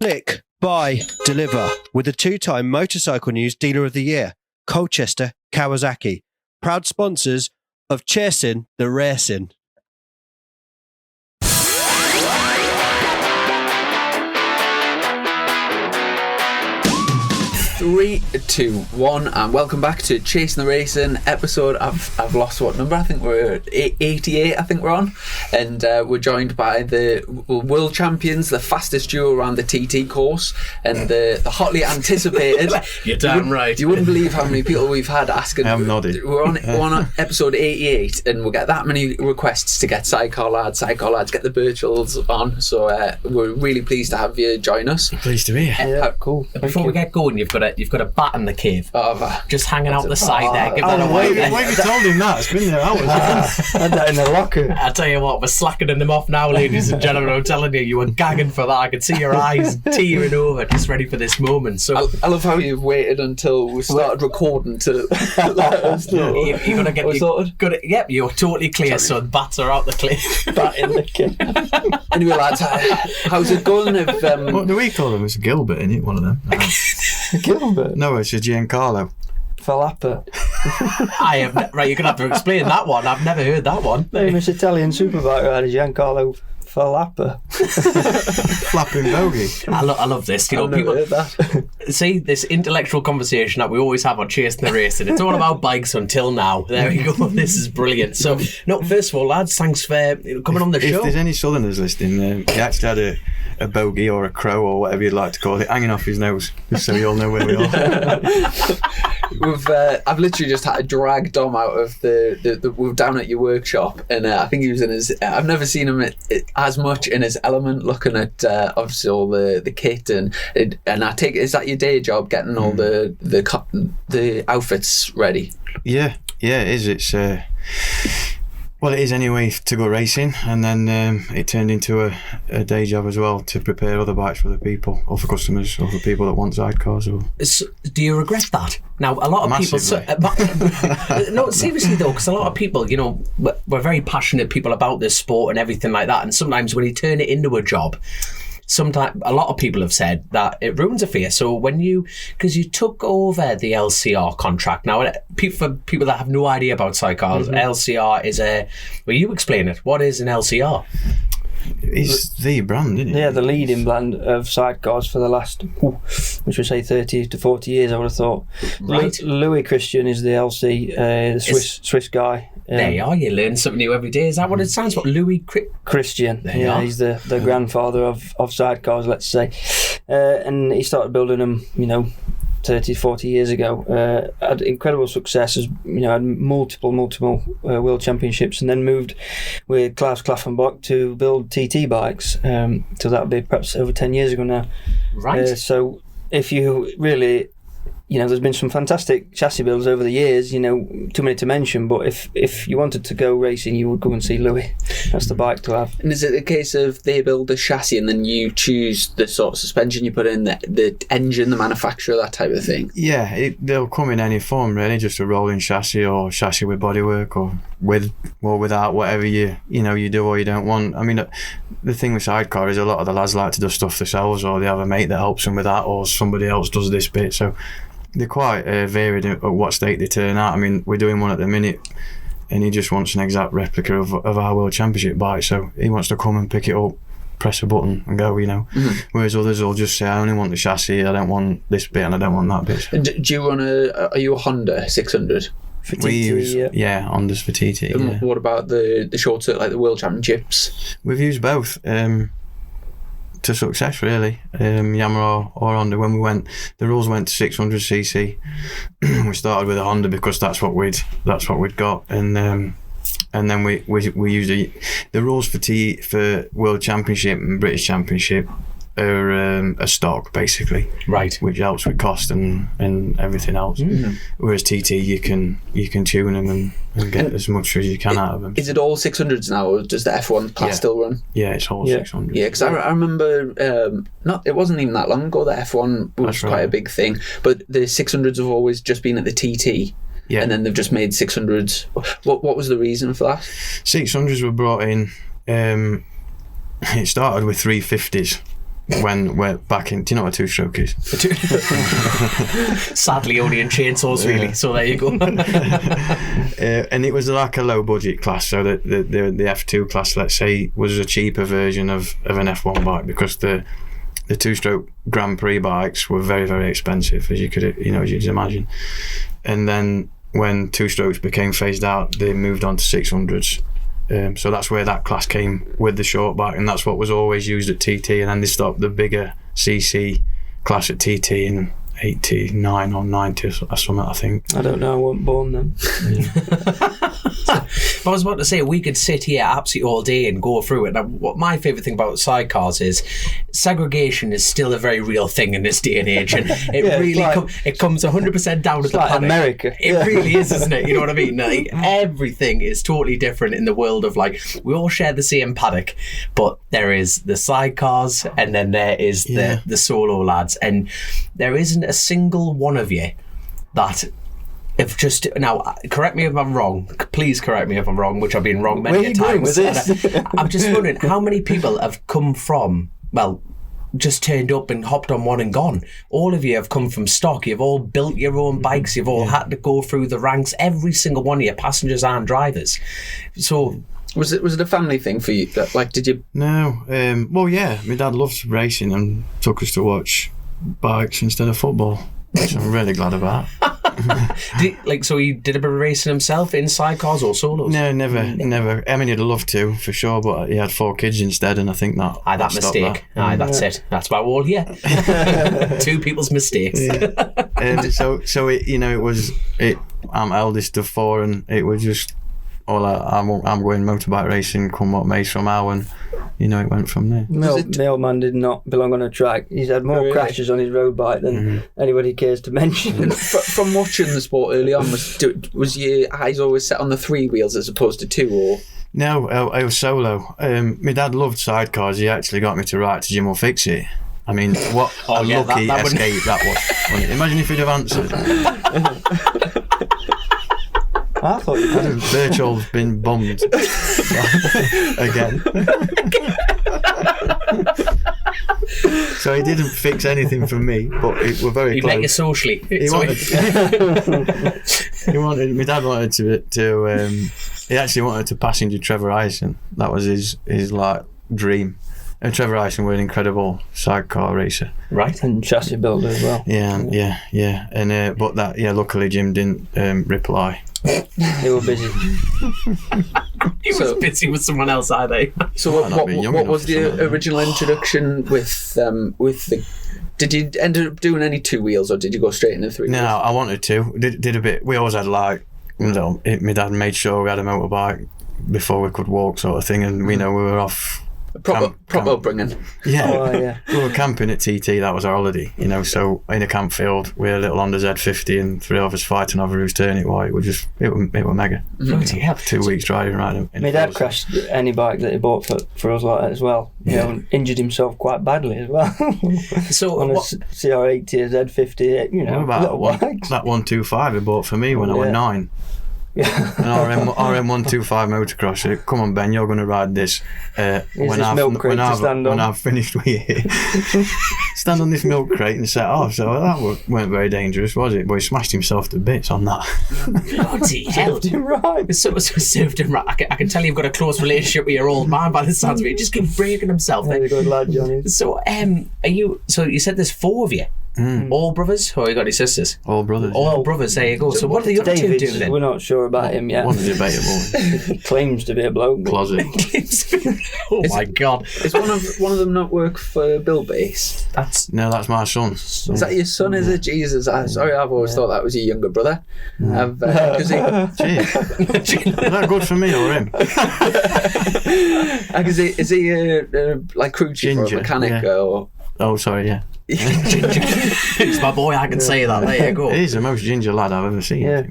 Click, buy, deliver with the 2-time Motorcycle News Dealer of the Year, Colchester, Kawasaki. Proud sponsors of Chasing the Racing. 3, 2, 1, and welcome back to Chasing the Racing episode. I've lost what number. I think we're at 88. I think we're on, and we're joined by the world champions, the fastest duo around the TT course, and the hotly anticipated. You're damn right. You wouldn't believe how many people we've had asking. I'm nodding. We're on episode 88, and we'll get that many requests to get sidecar lads, get the Birchalls on. So we're really pleased to have you join us. Pleased to be here. Yeah, cool. Before we get going, you've got a bat in the cave, just hanging out the side there. Give that Why away. have you told him that? It's been there hours. Had that in the locker. I tell you what, we're slackening them off now, ladies and gentlemen. I'm telling you, you were gagging for that. I could see your eyes tearing over, just ready for this moment. So I love how you've waited until we started recording to let us know. you're gonna get sorted. Yep, you're totally clear. So the bats are out the cliff. Bat in the cave. Anyway, lads, how's it going? What do we call them? It's Gilbert, isn't it? One of them. Gilbert. No, it's a Giancarlo. Falappa. Right, you're gonna have to explain that one. I've never heard that one. Famous Italian superbike rider Giancarlo Falappa. Flapping bogey. I love this. You know, I've never people heard that. see this intellectual conversation that we always have on Chasing the Racing. It's all about bikes until now. There we go. This is brilliant. So, no, first of all, lads, thanks for coming on the show. If there's any Southerners listening, he actually had a bogey or a crow or whatever you'd like to call it hanging off his nose, just so you all know where we are. I've literally just had to drag Dom out of we're down at your workshop, and I think he was in his. I've never seen him as much in his element, looking at obviously all the kit and I take it, is that your day job, getting all the outfits ready? Yeah, it is. It's well, it is anyway to go racing, and then it turned into a day job as well to prepare other bikes for other people, or for customers, or for people that want sidecars. Do you regret that? Now, a lot of people. No, seriously though, because a lot of people, you know, we're very passionate people about this sport and everything like that, and sometimes when you turn it into a job, sometimes a lot of people have said that it ruins it for you. So because you took over the LCR contract. Now, for people that have no idea about sidecars, LCR is will you explain it? What is an LCR? It's the brand, isn't it? Yeah, the leading brand of sidecars for the last, which would say 30 to 40 years, I would have thought. Right. Louis Christian is the LC, the Swiss guy. There you are, you learn something new every day. Is that what it stands for? Louis Christian? There you are. He's the grandfather of sidecars, let's say. And he started building them, 30, 40 years ago. Had incredible success, had multiple world championships, and then moved with Klaus Klaffenbach to build TT bikes. So that would be perhaps over 10 years ago now. Right. So if you really... there's been some fantastic chassis builds over the years, too many to mention, but if you wanted to go racing, you would go and see Louis. That's the bike to have. And is it a case of they build the chassis and then you choose the sort of suspension you put in, the engine, the manufacturer, that type of thing? Yeah, they'll come in any form really, just a rolling chassis or chassis with bodywork or with or without, whatever you do or you don't want. I mean, the thing with sidecar is a lot of the lads like to do stuff themselves, or they have a mate that helps them with that, or somebody else does this bit. So they're quite varied at what state they turn out. I mean, we're doing one at the minute, and he just wants an exact replica of our World Championship bike. So he wants to come and pick it up, press a button, and go. Whereas others will just say, "I only want the chassis. I don't want this bit, and I don't want that bit." And do you run are you a Honda 600? For TT, We use Hondas for TT. And yeah. what about the shorter, like the World Championships? We've used both. To success really, Yamaha or Honda. When we went, the rules went to 600cc. We started with a Honda because that's what we'd got, and then we used the rules for World Championship and British Championship are a stock basically, right, which helps with cost and everything else. Whereas TT you can tune them and get as much as you can out of them. Is it all 600s now, or does the F1 class still run? Yeah, it's all 600. Yeah, because I remember it wasn't even that long ago that F1 was quite a big thing, but the 600s have always just been at the TT. Yeah. And then they've just made 600s. What was the reason for that? 600s were brought in. It started with 350s. when we're back in. Do you know what a two-stroke is? Sadly, only in chainsaws, really. So there you go. And it was like a low-budget class, so the F2 class, let's say, was a cheaper version of an F1 bike, because the two-stroke Grand Prix bikes were very, very expensive, as you could imagine. And then when two-strokes became phased out, they moved on to 600s. So that's where that class came with the short bike, and that's what was always used at TT. And then they stopped the bigger CC class at TT in 89 or 90 or something, I think. I don't know, I wasn't born then. But I was about to say, we could sit here absolutely all day and go through it. Now, what my favourite thing about sidecars is segregation is still a very real thing in this day and age, and it it comes 100% down to the like paddock. America. It really is, isn't it? You know what I mean? Like, everything is totally different in the world of, like, we all share the same paddock, but there is the sidecars, and then there is the solo lads, and there isn't a single one of you that if just now, correct me if I'm wrong. Please correct me if I'm wrong, which I've been wrong many times. I'm just wondering how many people have come from, well, just turned up and hopped on one and gone. All of you have come from stock. You've all built your own bikes. You've all had to go through the ranks. Every single one of you, passengers and drivers. So. Was it a family thing for you? Like, did you? No. Well, yeah. My dad loves racing and took us to watch bikes instead of football, which I'm really glad about. So he did a bit of racing himself in sidecars or solos? No, never. I mean, he'd love to, for sure, but he had 4 kids instead, and I think that mistake. That's it. That's why we're all here. 2 people's mistakes. Yeah. So it. I'm eldest of 4, and it was just I'm going motorbike racing, come what may somehow, and it went from there. My old man did not belong on a track. He's had more crashes on his road bike than anybody cares to mention. From watching the sport early on, was your eyes always set on the 3 wheels as opposed to 2, or? No, I was solo. My dad loved sidecars. He actually got me to write to Jim or Fix It. I mean, what a lucky escape that was. Imagine if he'd have answered. I thought you did. Birchall's been bummed again. So he didn't fix anything for me, but we're very close. He'd make it socially. My dad wanted to he actually wanted to passenger Trevor Ison. That was his like dream. And Trevor Ison were an incredible sidecar racer, right? And chassis builder as well. Yeah. And but luckily Jim didn't reply. They were busy. He was busy with someone else, are they? So what was the original introduction with the? Did you end up doing any 2 wheels, or did you go straight into 3 wheels? No, I wanted to. Did a bit. We always had my dad made sure we had a motorbike before we could walk, sort of thing, and we were off. Proper upbringing. Yeah. We were camping at TT, that was our holiday, so in a camp field, we had a little Honda Z50 and 3 of us fighting over whose turn it was. It were mega. Bloody hell. 2 weeks driving around. My dad crashed any bike that he bought for us like that as well. And injured himself quite badly as well. So on a CR80, a Z50, little bikes. That 125 he bought for me when I was 9. An RM125 motocross. Come on, Ben, you're going to ride this. When I've finished with you, stand on this milk crate and set off. So that weren't very dangerous, was it? But he smashed himself to bits on that. Bloody hell! Served him right. So served him right. I can tell you've got a close relationship with your old man by the sounds of it. He just keeps breaking himself. Very good lad, Johnny. So So you said there's 4 of you. All brothers, or you got any sisters? All brothers. All brothers. There you go. So what are the other 2 doing then? We're not sure about him yet. One's debatable. He claims to be a bloke. Closet. Oh my God! Is one of them not work for Bill Base? That's my son. Is that your son? Is it? Jesus, I've always thought that was your younger brother. Is that good for me or him? Is he like crew chief or a mechanic or? Oh, sorry, yeah. It's my boy, I can say that. There you go. He's the most ginger lad I've ever seen. Yeah.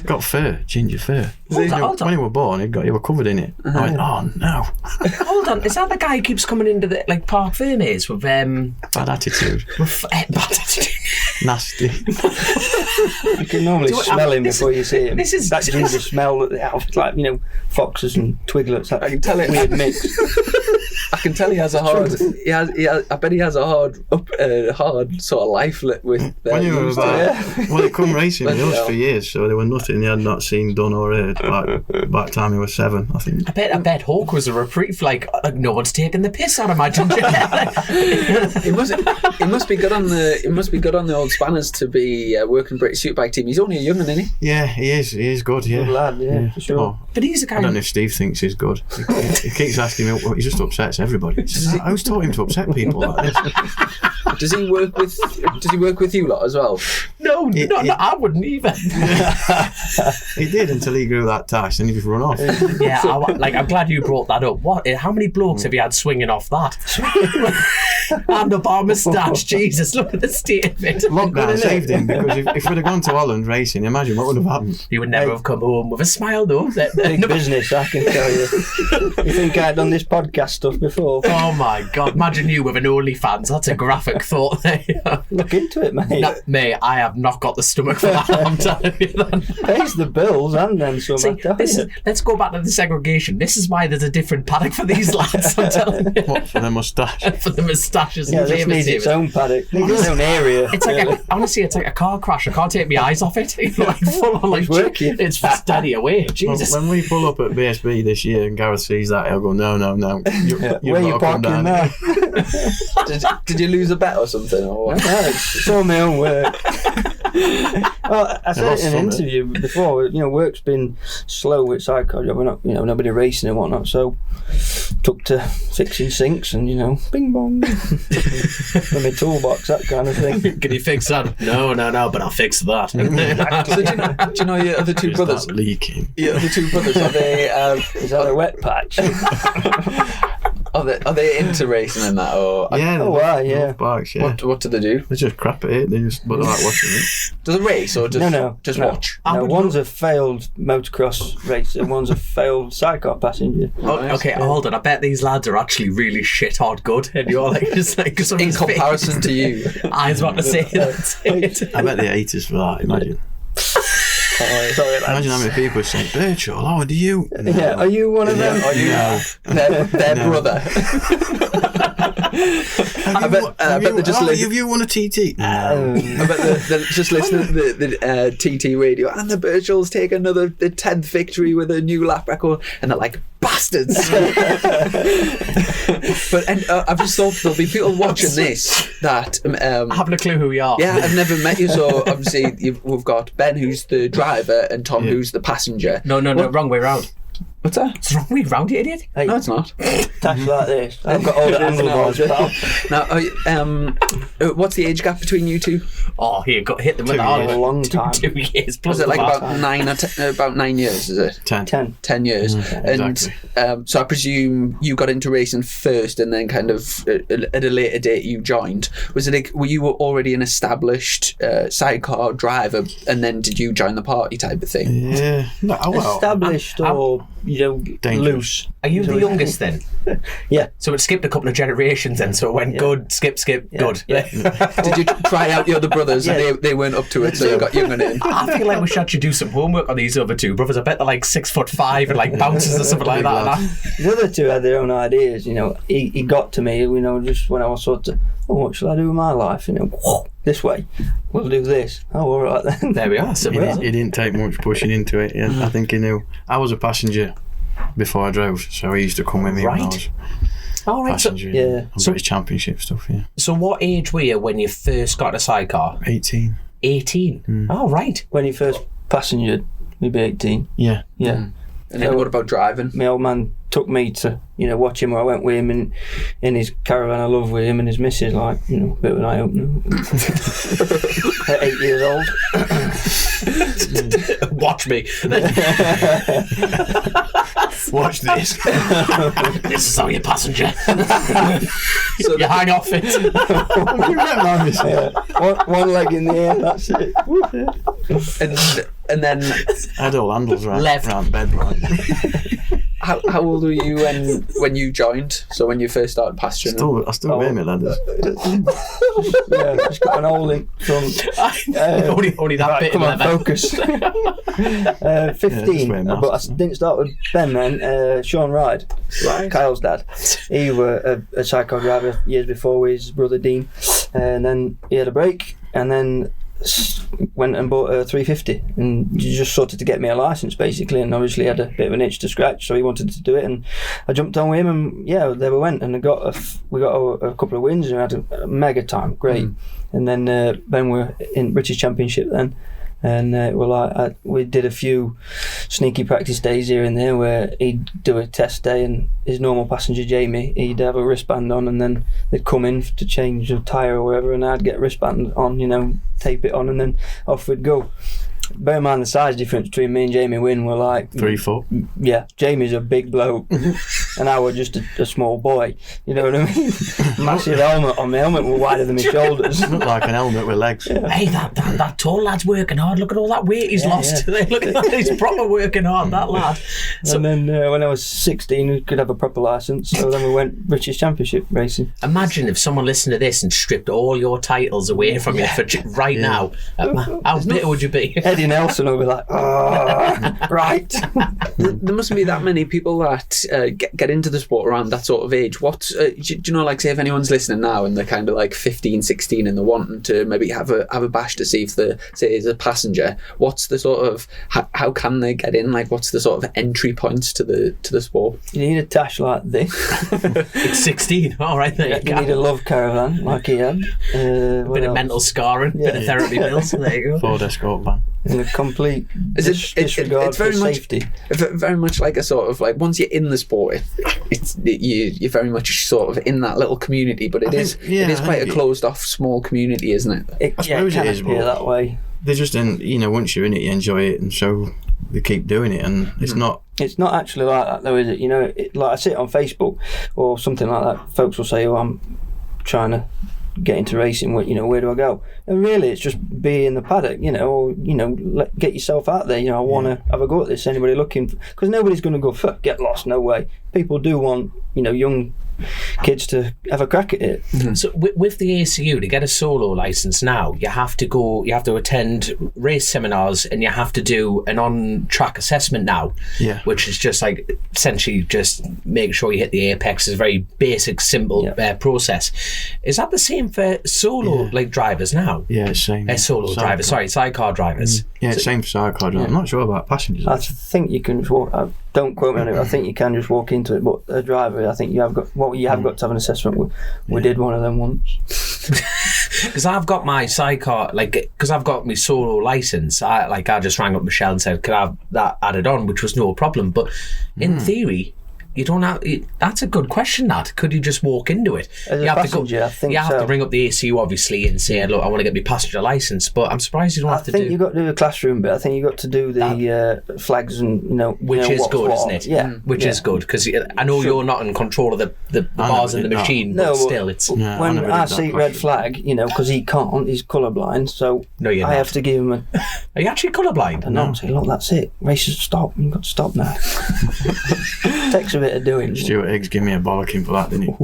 Got fur, ginger fur. Hold on. When he was born, he was covered in it. I went, oh no. Hold on, is that the guy who keeps coming into the Park Fermes with bad attitude? Bad attitude. Nasty. You can normally smell him before you see him. This is that ginger smell that they have, like foxes and twiglets. I can tell it. Weird mix. I can tell he has a hard. I bet he has a hard sort of life with. When you were well, he come racing with us for years, so there was nothing he had not seen, done, or heard. By the time he was 7, I think. I bet Hawk was a reprieve. Like no one's taking the piss out of my ginger. It must be good on the old spanners to be working British Superbike team. He's only a young'un, isn't he? Yeah, he is. He is good. Yeah, Good lad, yeah, for sure. Oh, But he's a I kind don't of. know if Steve thinks he's good. He keeps asking me. He just upsets everybody. He says, who's taught him to upset people like this? Does he work with you lot as well? No, I wouldn't either. He did until he grew that tash, and he just run off. Yeah, I'm glad you brought that up. What? How many blokes have you had swinging off that? And up our moustache, Jesus! Look at the state of it. Lockdown saved him, because if we'd have gone to Holland racing, imagine what would have happened. He would never have come home with a smile, though. Big business, I can tell you. You think I'd done this podcast stuff before? Oh my God! Imagine you with an OnlyFans. That's a graphic thought there. Look into it, mate. No, mate, I have not got the stomach for that. I'm telling you that. Pays the bills and then some. See, let's go back to the segregation. This is why there's a different paddock for these lads. I'm telling you. What, for the moustache? For the moustaches. Yeah, and this needs its own paddock. Needs its own area. It's like honestly, it's like a car crash. I can't take my eyes off it. It's like full on, like It's working. it's steady away. Jesus. When we pull up at BSB this year and Gareth sees that, he'll go, no. Where you parking now? Did you lose a bet or something? Or what? No, it's all my own work. Well, I said in an interview before, work's been slow with sidecar job. We're not, nobody racing and whatnot. So took to fixing sinks and, bing bong. From my toolbox, that kind of thing. Can you fix that? No, but I'll fix that. So do you know your other two brothers? Leaking. Your other two brothers, are they? Is that a wet patch? Are they into racing and that? Or Yeah, Oh, wow, yeah. bikes, yeah. what do they do? They just crap at it. They like watching it. Do they race or just just no. watch? I No, would one's a failed motocross racer and one's a failed sidecar passenger. Right. Okay, hold on. I bet these lads are actually really shit hard good, and you're like just like In comparison to you. I was about to say that. I bet they're haters for that. Imagine. Sorry, Imagine how many people say, Birchall, how do you? No. Yeah, are you one of them? Are you their brother? I bet they're just have you won a TT? No. I bet they're just listening to the TT radio, and the Birchalls take the 10th victory with a new lap record, and they're like, bastards. But I've just thought there'll be people watching this that I haven't a clue who we are. yeah, I've never met you, so obviously we've got Ben, who's the driver, and Tom, who's the passenger. No, wrong way round. What's that? It's the wrong way round, you idiot. Hey, No, it's not. tash like this. I've got all the handlebars, pal. Now, what's the age gap between you two? Oh, here, got hit them with 2 the years. A long time. 2 years plus. Was it like the about 9 years? Is it 10. 10 years? And exactly. so I presume you got into racing first, and then kind of at a later date you joined. Were you already an established sidecar driver, and then did you join the party type of thing? Yeah. No, well, Established or, Dangerous. loose. Are you the youngest then? Yeah. So it skipped a couple of generations then, so it went good, skip, good. Yeah. Did you try out the other brothers and they weren't up to it, so you got young in? I feel like we should actually do some homework on these other two brothers. I bet they're like 6'5" and like bounces or something like that. The other two had their own ideas, He got to me, just when I was sort of, what shall I do with my life? This way. We'll do this. Oh, all right then. There we are. So He didn't take much pushing into it. Yeah. I think he knew. I was a passenger before I drove, so he used to come with me when I was all right. So, passenger. yeah. On British Championship stuff, yeah. so what age were you when you first got a sidecar? 18. 18. Oh, right. When he first passengered, maybe 18. Yeah. Yeah. And then what about driving? My old man took me to, watch him. I went with him in his caravan. I love with him and his missus, a bit of an eye opener. At 8 years old. Watch me. Watch this. This is how you passenger. So you hang off it. Yeah. One leg in the air, that's it. and then I had all handles Left. round bed, right? how old were you when you joined? So when you first started pasturing? I still wear my leathers. Yeah, just got an old link from. only that Right, bit. come of on, leather. focus. 15, just wear masks. but I didn't start with Ben then. Sean Ride, Kyle's dad. He were a sidecar driver years before with his brother Dean, and then he had a break, and then went and bought a 350 and just sorted to get me a license basically, and obviously had a bit of an itch to scratch, so he wanted to do it, and I jumped on with him, and yeah, there we went, and we got a couple of wins and had a mega time, great. And then Ben were in British Championship then, and we did a few sneaky practice days here and there where he'd do a test day, and his normal passenger Jamie, he'd have a wristband on, and then they'd come in to change a tyre or whatever, and I'd get a wristband on, tape it on, and then off we'd go. Bear in mind the size difference between me and Jamie Wynn were like 3 foot. Yeah, Jamie's a big bloke and I was just a small boy, you know what I mean? Massive helmet on, my helmet were wider than my shoulders. Looked like an helmet with legs. Yeah. Hey, that tall lad's working hard. Look at all that weight he's lost. Yeah. Look at that. He's proper working hard, that lad. And then when I was 16 we could have a proper licence, so then we went British Championship racing. Imagine if someone listened to this and stripped all your titles away from you for right now. How bitter would you be? Eddie Nelson will be like, oh, right. There mustn't be that many people that get into the sport around that sort of age. What do you know, like say if anyone's listening now and they're kind of like 15, 16 and they're wanting to maybe have a bash to see if they say as a passenger, what's the sort of how can they get in? Like what's the sort of entry points to the sport? You need a tash like this. It's 16. All right, there you You go. need a love caravan like he had. Bit of mental scarring, bit of therapy bills. There you go. Ford Escort van. And a complete disregard it's very for much safety. very much like a sort of like once you're in the sport, you're very much sort of in that little community, but it is quite a closed off small community, isn't it? I suppose it it is, appear but that way. They're just once you're in it, you enjoy it, and so they keep doing it, and it's not. It's not actually like that though, is it? Like I see it on Facebook or something like that. Folks will say, "Oh, I'm trying to get into racing. Where do I go?" And really, it's just be in the paddock, or get yourself out there. I want to have a go at this. Anybody looking? Because nobody's going to go, "Fuck, get lost." No way. People do want young kids to have a crack at it. Mm-hmm. So with the ACU, to get a solo license now, you have to attend race seminars and you have to do an on-track assessment now, which is just like essentially just make sure you hit the apex. It's a very basic, simple process. Is that the same for solo drivers now? Yeah, it's same. Solo drivers, sidecar drivers. Yeah, it's same for sidecar drivers. I'm not sure about passengers. I think you can just walk. Don't quote me on it. I think you can just walk into it, but a driver, I think you have got to have an assessment. We did one of them once. Because I've got my sidecar, because I've got my solo license. I just rang up Michelle and said, "Could I have that added on?" Which was no problem. But in theory, you don't have. That's a good question. That could you just walk into it? As a passenger, I think you have so. to ring up the ACU obviously and say, "Look, I want to get my passenger license." But I'm surprised you don't have to do. I think you've got to do a classroom bit. I think you've got to do the flags and which is good, isn't it? Yeah, which is good because I know you're not in control of the bars in the machine, but still, it's when I see red flag, because he can't, he's colourblind, so I have to give him a. Are you actually colourblind? No, say, look, that's it. Races stop. You've got to stop now. Takes a bit of doing. Stuart Higgs gave me a bollocking for that, didn't he?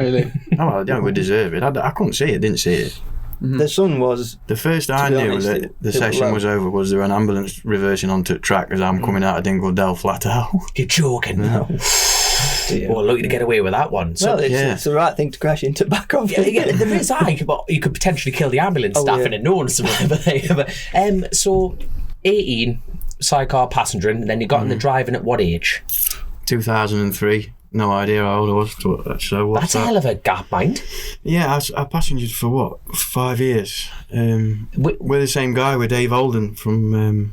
Really? Oh, I don't deserve it. I couldn't see it, didn't see it. Mm-hmm. The sun was... The first I knew that the session was over was there an ambulance reversing onto the track as I'm coming out of Dingle Dell flat out. You're joking. No. Well, lucky to get away with that one. So, it's the right thing to crash into back off. There is but you could potentially kill the ambulance staff in a known somewhere. So 18 sidecar passenger, and then you got in the driving at what age? 2003. No idea how old I was. So that's a hell of a gap, mind. Yeah, I passengered for 5 years. We're the same guy. We're Dave Holden from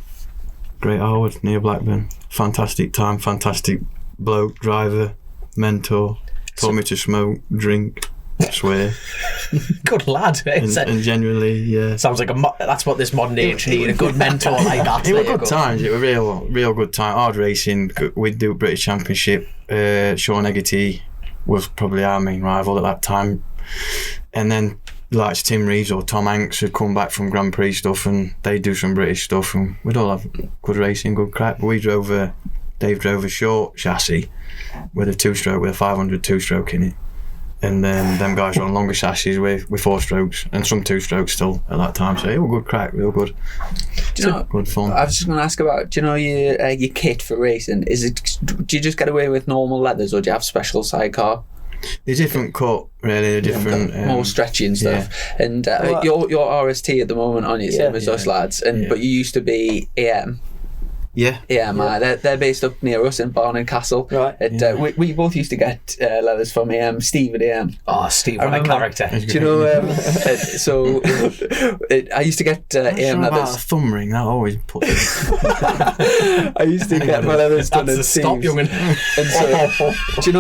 Great Harwood near Blackburn. Fantastic time, fantastic bloke, driver, mentor. Taught me to smoke, drink, swear. Good lad. And genuinely, sounds like that's what this modern age need, a good mentor like that. It were good times. It were real good time. Hard racing. We'd do British Championship. Sean Egerty was probably our main rival at that time, and then like Tim Reeves or Tom Hanks would come back from Grand Prix stuff, and they'd do some British stuff, and we'd all have good racing, good crack. But we drove Dave drove a short chassis with a 2-stroke with a 500 2-stroke in it, and then them guys were on longer chassis with 4 strokes and some 2-strokes still at that time. So it was good crack, real good. Do you know, good fun. I was just going to ask about, do you know your kit for racing? Do you just get away with normal leathers, or do you have special sidecar? They're different cut, really. Different, more stretchy and stuff. Yeah. And you're RST at the moment, aren't you? Same as us lads. But you used to be AM. Yeah, they're based up near us in Barnard Castle. Right. We both used to get leathers from AM. Steve at AM. Oh, Steve, what a character! Do you know? So I used to get AM leathers. About a thumb ring, that always puts. I used to get my leathers done at Steve's. Stop, young'un. And so, do you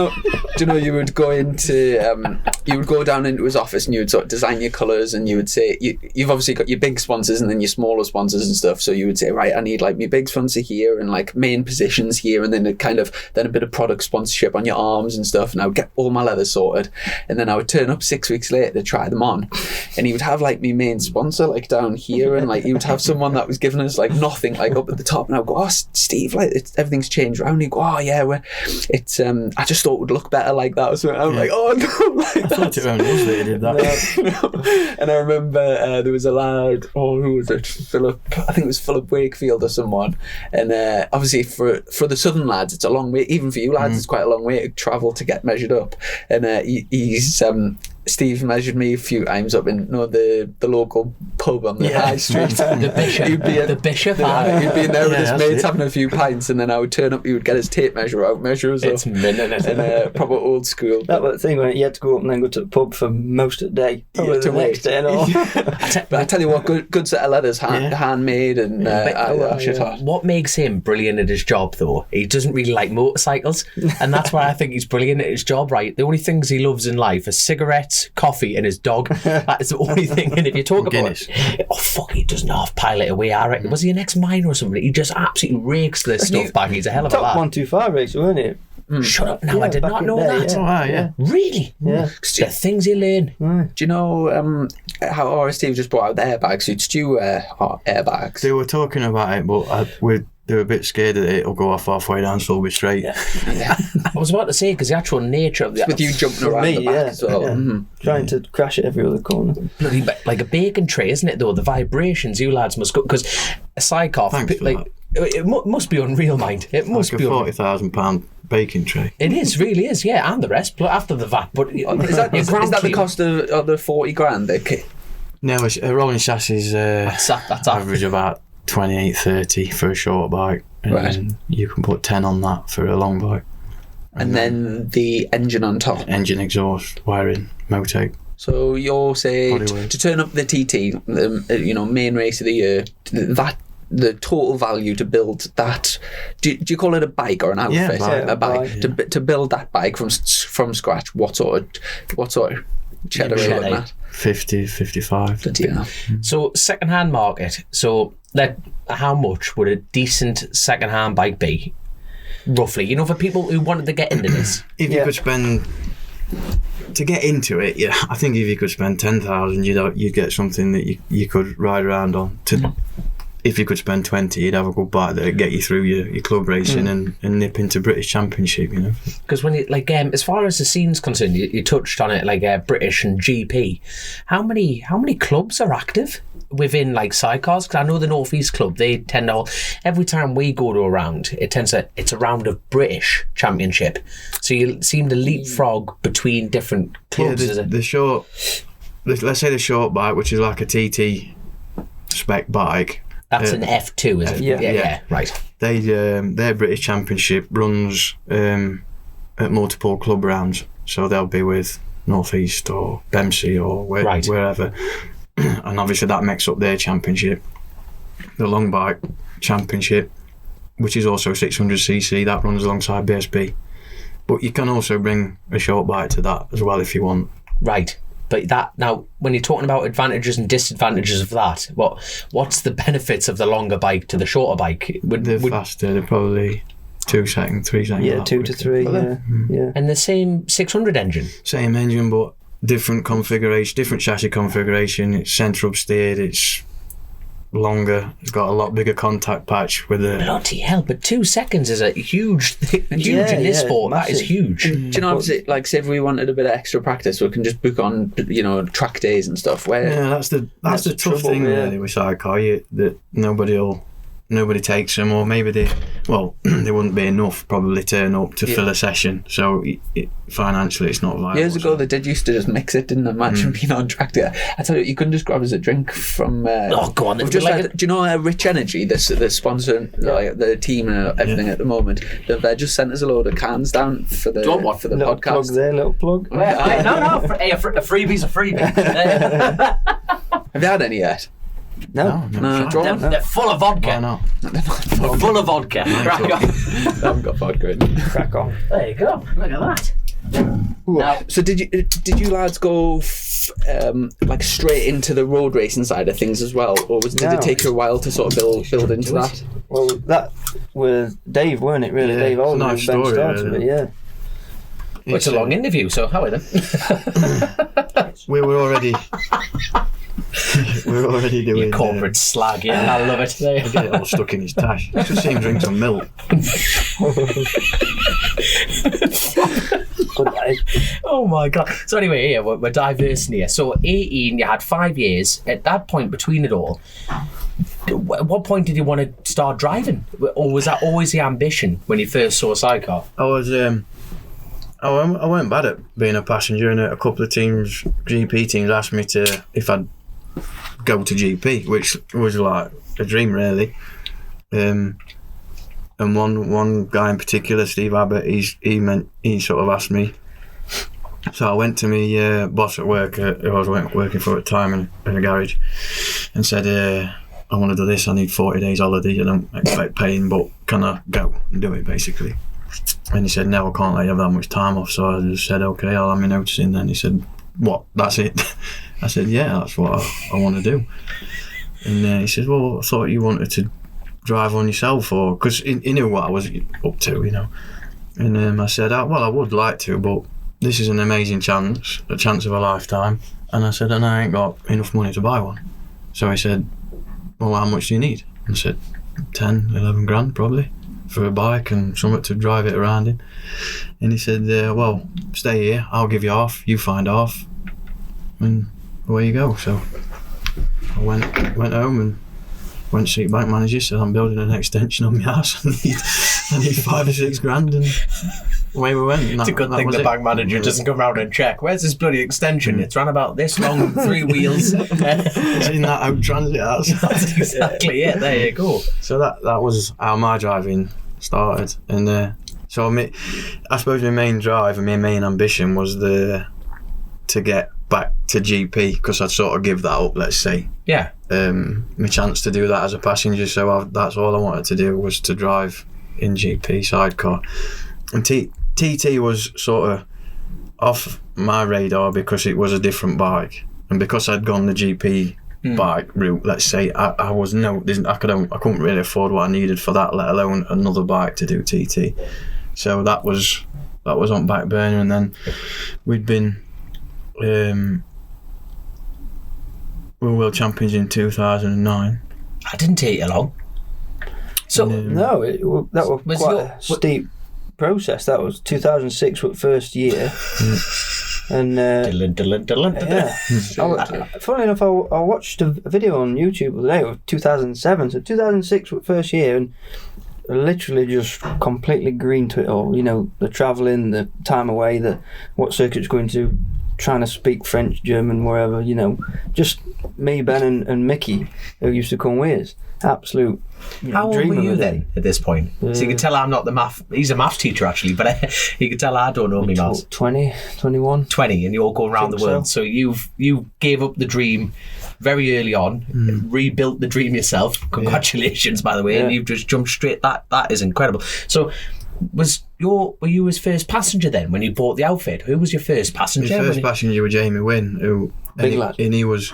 know? You would go into, you would go down into his office and you would sort of design your colours, and you would say, you've obviously got your big sponsors and then your smaller sponsors and stuff. So you would say, right, I need like my big sponsor here and like main positions here, and then a bit of product sponsorship on your arms and stuff, and I would get all my leathers sorted, and then I would turn up 6 weeks later to try them on, and he would have like my main sponsor like down here, and like he would have someone that was giving us like nothing like up at the top, and I would go, oh Steve, like everything's changed around. He'd go, oh yeah, it's I just thought it would look better like that or something. I'm like, oh no, like I thought it only was that he did that. No. And I remember there was a lad, who was it? Philip, I think it was Philip Wakefield or someone. And obviously for the southern lads, it's a long way. Even for you lads, it's quite a long way to travel to get measured up. And Steve measured me a few times up in the local pub on the high street. The Bishop. He'd be in there with his mates having a few pints, and then I would turn up. He would get his tape measure out, measure us it's up. It's and proper old school. That was the thing when you had to go up and then go to the pub for most of the day. Probably the next day and all. But I tell you what, good set of leathers, handmade, and what makes him brilliant at his job though, he doesn't really like motorcycles, and that's why I think he's brilliant at his job. Right, the only things he loves in life are cigarettes, coffee, and his dog. That is the only thing. And if you talk about he doesn't half pilot away. I reckon was he an ex-miner or something? He just absolutely rakes this stuff back. He's a hell of a lad. Top 125 racer, weren't he? Shut up! Now I did not know that. Yeah. Really? Yeah. The things you learn. Right. Do you know how RST just brought out the airbag suits? Do you airbags? They were talking about it, but they were a bit scared that it'll go off halfway down, so we'll be straight. Yeah. I was about to say, because the actual nature of the... With you jumping around the back as well. Yeah. Mm-hmm. Trying to crash it every other corner. Bloody, like a bacon tray, isn't it, though? The vibrations you lads must go... Because a sidecar... It must be unreal, mind. It must be like a £40,000 bacon tray. It really is, yeah, and the rest, after the VAT. But is that the cost of the 40 grand, the kit? No, a rolling chassis that's average about 28-30 for a short bike, and then you can put 10 on that for a long bike, and then the engine on top, engine, exhaust, wiring, motor. So you'll say to turn up the TT, main race of the year, that the total value to build that, do you call it a bike or an outfit? A bike. To build that bike from scratch, what sort of cheddar are you looking at? 50, 55. Yeah. So second-hand market, so how much would a decent second-hand bike be, roughly? For people who wanted to get into this. If you could spend... To get into it, I think if you could spend 10,000, you'd get something that you could ride around on. If you could spend 20, you'd have a good bike that'd get you through your club racing and nip into British Championship, Because when as far as the scene's concerned, you touched on it, British and GP. How many clubs are active within sidecars? Because I know the North East Club, they tend to, every time we go to a round, it's a round of British Championship. So you seem to leapfrog between different clubs. Yeah, the short, let's say the short bike, which is like a TT spec bike. That's an F2, is it? Yeah, right. Their British Championship runs at multiple club rounds, so they'll be with North East or Bempsey or wherever, and obviously that makes up their championship. The long bike championship, which is also 600cc, that runs alongside BSB, but you can also bring a short bike to that as well if you want. Right. But that, now, when you're talking about advantages and disadvantages of that, what's the benefits of the longer bike to the shorter bike? They're faster. They're probably 2 seconds, 3 seconds. Yeah, 2 to 3. Yeah. And the same 600 engine. Same engine, but different configuration, different chassis configuration. It's centre upsteered. It's longer. It's got a lot bigger contact patch with the. Bloody hell! But 2 seconds is a huge in this sport. Massive. That is huge. Do you know, obviously, like, say if we wanted a bit of extra practice, we can just book on, you know, track days and stuff. Where Yeah, that's the tough trouble, thing yeah. really with sidecar. That nobody takes them, or maybe they wouldn't be enough probably turn up to fill a session. So financially, it's not viable. years ago, they did used to just mix it, didn't they? Imagine being on track day. I tell you, you couldn't just grab us a drink from. Oh, go on. We've just had, do you know Rich Energy, the sponsor, like the team and everything at the moment? They just sent us a load of cans down for the Don't want for the Little podcast. plug there, little plug. No. Hey, a freebie's a freebie. Have you had any yet? No. No, draw on. They're full of vodka. Why not? Full of vodka. Crack on. I haven't got vodka in. Crack on. There you go. Look at that. Now, So did you lads go like straight into the road racing side of things as well, or did No. it take you a while to sort of build into that? Well, that was Dave, weren't it? Really, Yeah, Dave it's a Alden, nice Ben story, started really. it. Yeah. well, it's a long interview, so how are they? We were already. We were already doing. You corporate slag, yeah. I love it. I get it all stuck in his tash. You should see him drink some milk. But Oh my god. So anyway, here we're diversing here. So 18, you had 5 years. At that point, between it all, at what point did you want to start driving, or was that always the ambition when you first saw a sidecar? I was. I weren't bad at being a passenger, and a couple of teams, GP teams, asked me if I'd go to GP, which was like a dream, really. And one guy in particular, Steve Abbott, he sort of asked me. So I went to my boss at work, who I was working for at the time in a garage, and said, I want to do this, I need 40 days holiday, I don't expect paying, but can I go and do it, basically? And he said, no, I can't let you have that much time off. So I just said, okay, I'll have my notice in then. He said, what, that's it? I said, yeah, that's what I want to do. And he said, well, I thought you wanted to drive on yourself, or because he knew what I was up to, you know. And I said, well, I would like to, but this is an amazing chance, a chance of a lifetime. And I said, and I ain't got enough money to buy one. So he said, well, how much do you need? I said, 10, 11 grand probably for a bike and something to drive it around in. And he said, well, stay here, I'll give you half, you find half, and away you go. So I went home and went to see the bank manager, said, I'm building an extension on my house, I need 5 or 6 grand, and away we went. It's a good thing the bank manager doesn't come round and check. Where's this bloody extension? It's ran about this long, 3 wheels. It's in that out transit house. That's exactly it. There you go. So that was how my driving started, and so I suppose my main drive and my main ambition was to get back to GP, because I'd sort of give that up, let's say. Yeah. My chance to do that as a passenger, so that's all I wanted to do, was to drive in GP sidecar. And TT was sort of off my radar because it was a different bike, and because I'd gone the GP bike route, let's say, I couldn't really afford what I needed for that, let alone another bike to do TT. So that was on back burner, and then we'd been we were world champions in 2009. That didn't take you long. So no, that was quite a steep process. That was 2006, was first year. And yeah, funnily enough, I watched a video on YouTube the other day of 2007. So 2006 was first year, and literally just completely green to it all. You know, the travelling, the time away, what circuit's going to, trying to speak French, German, wherever. You know, just me, Ben, and Mickey, who used to come with us. Absolute. How old were you then at this point? So you can tell I'm not the math. He's a maths teacher actually, but you can tell I don't know me maths. 20, 21. 20, and you all go around the world. So you gave up the dream very early on, rebuilt the dream yourself. Congratulations, by the way, and you've just jumped straight. That is incredible. So were you his first passenger then when you bought the outfit? Who was your first passenger? His first passenger was Jamie Wynn, Big lad. And he was.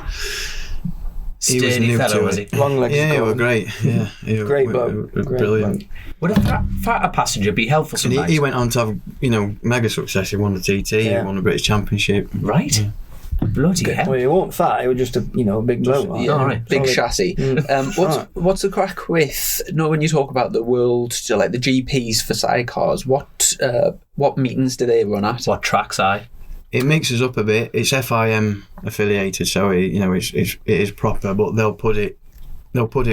Sturdy new fellow, to was it. he? Long legs. Yeah, he was great. Yeah, Great bloke. Brilliant. Would a fatter passenger be helpful And sometimes? he went on to have, mega success. He won the TT, he won the British Championship. Right. Yeah. Bloody hell. Well, he wasn't fat. He was just a big bloke. Like. Yeah, All right. big Solid. chassis. What's the crack with? When you talk about the world, so like the GPs for sidecars, what meetings do they run at? What tracks I? It mixes up a bit. It's FIM affiliated, so it is proper, but they'll put it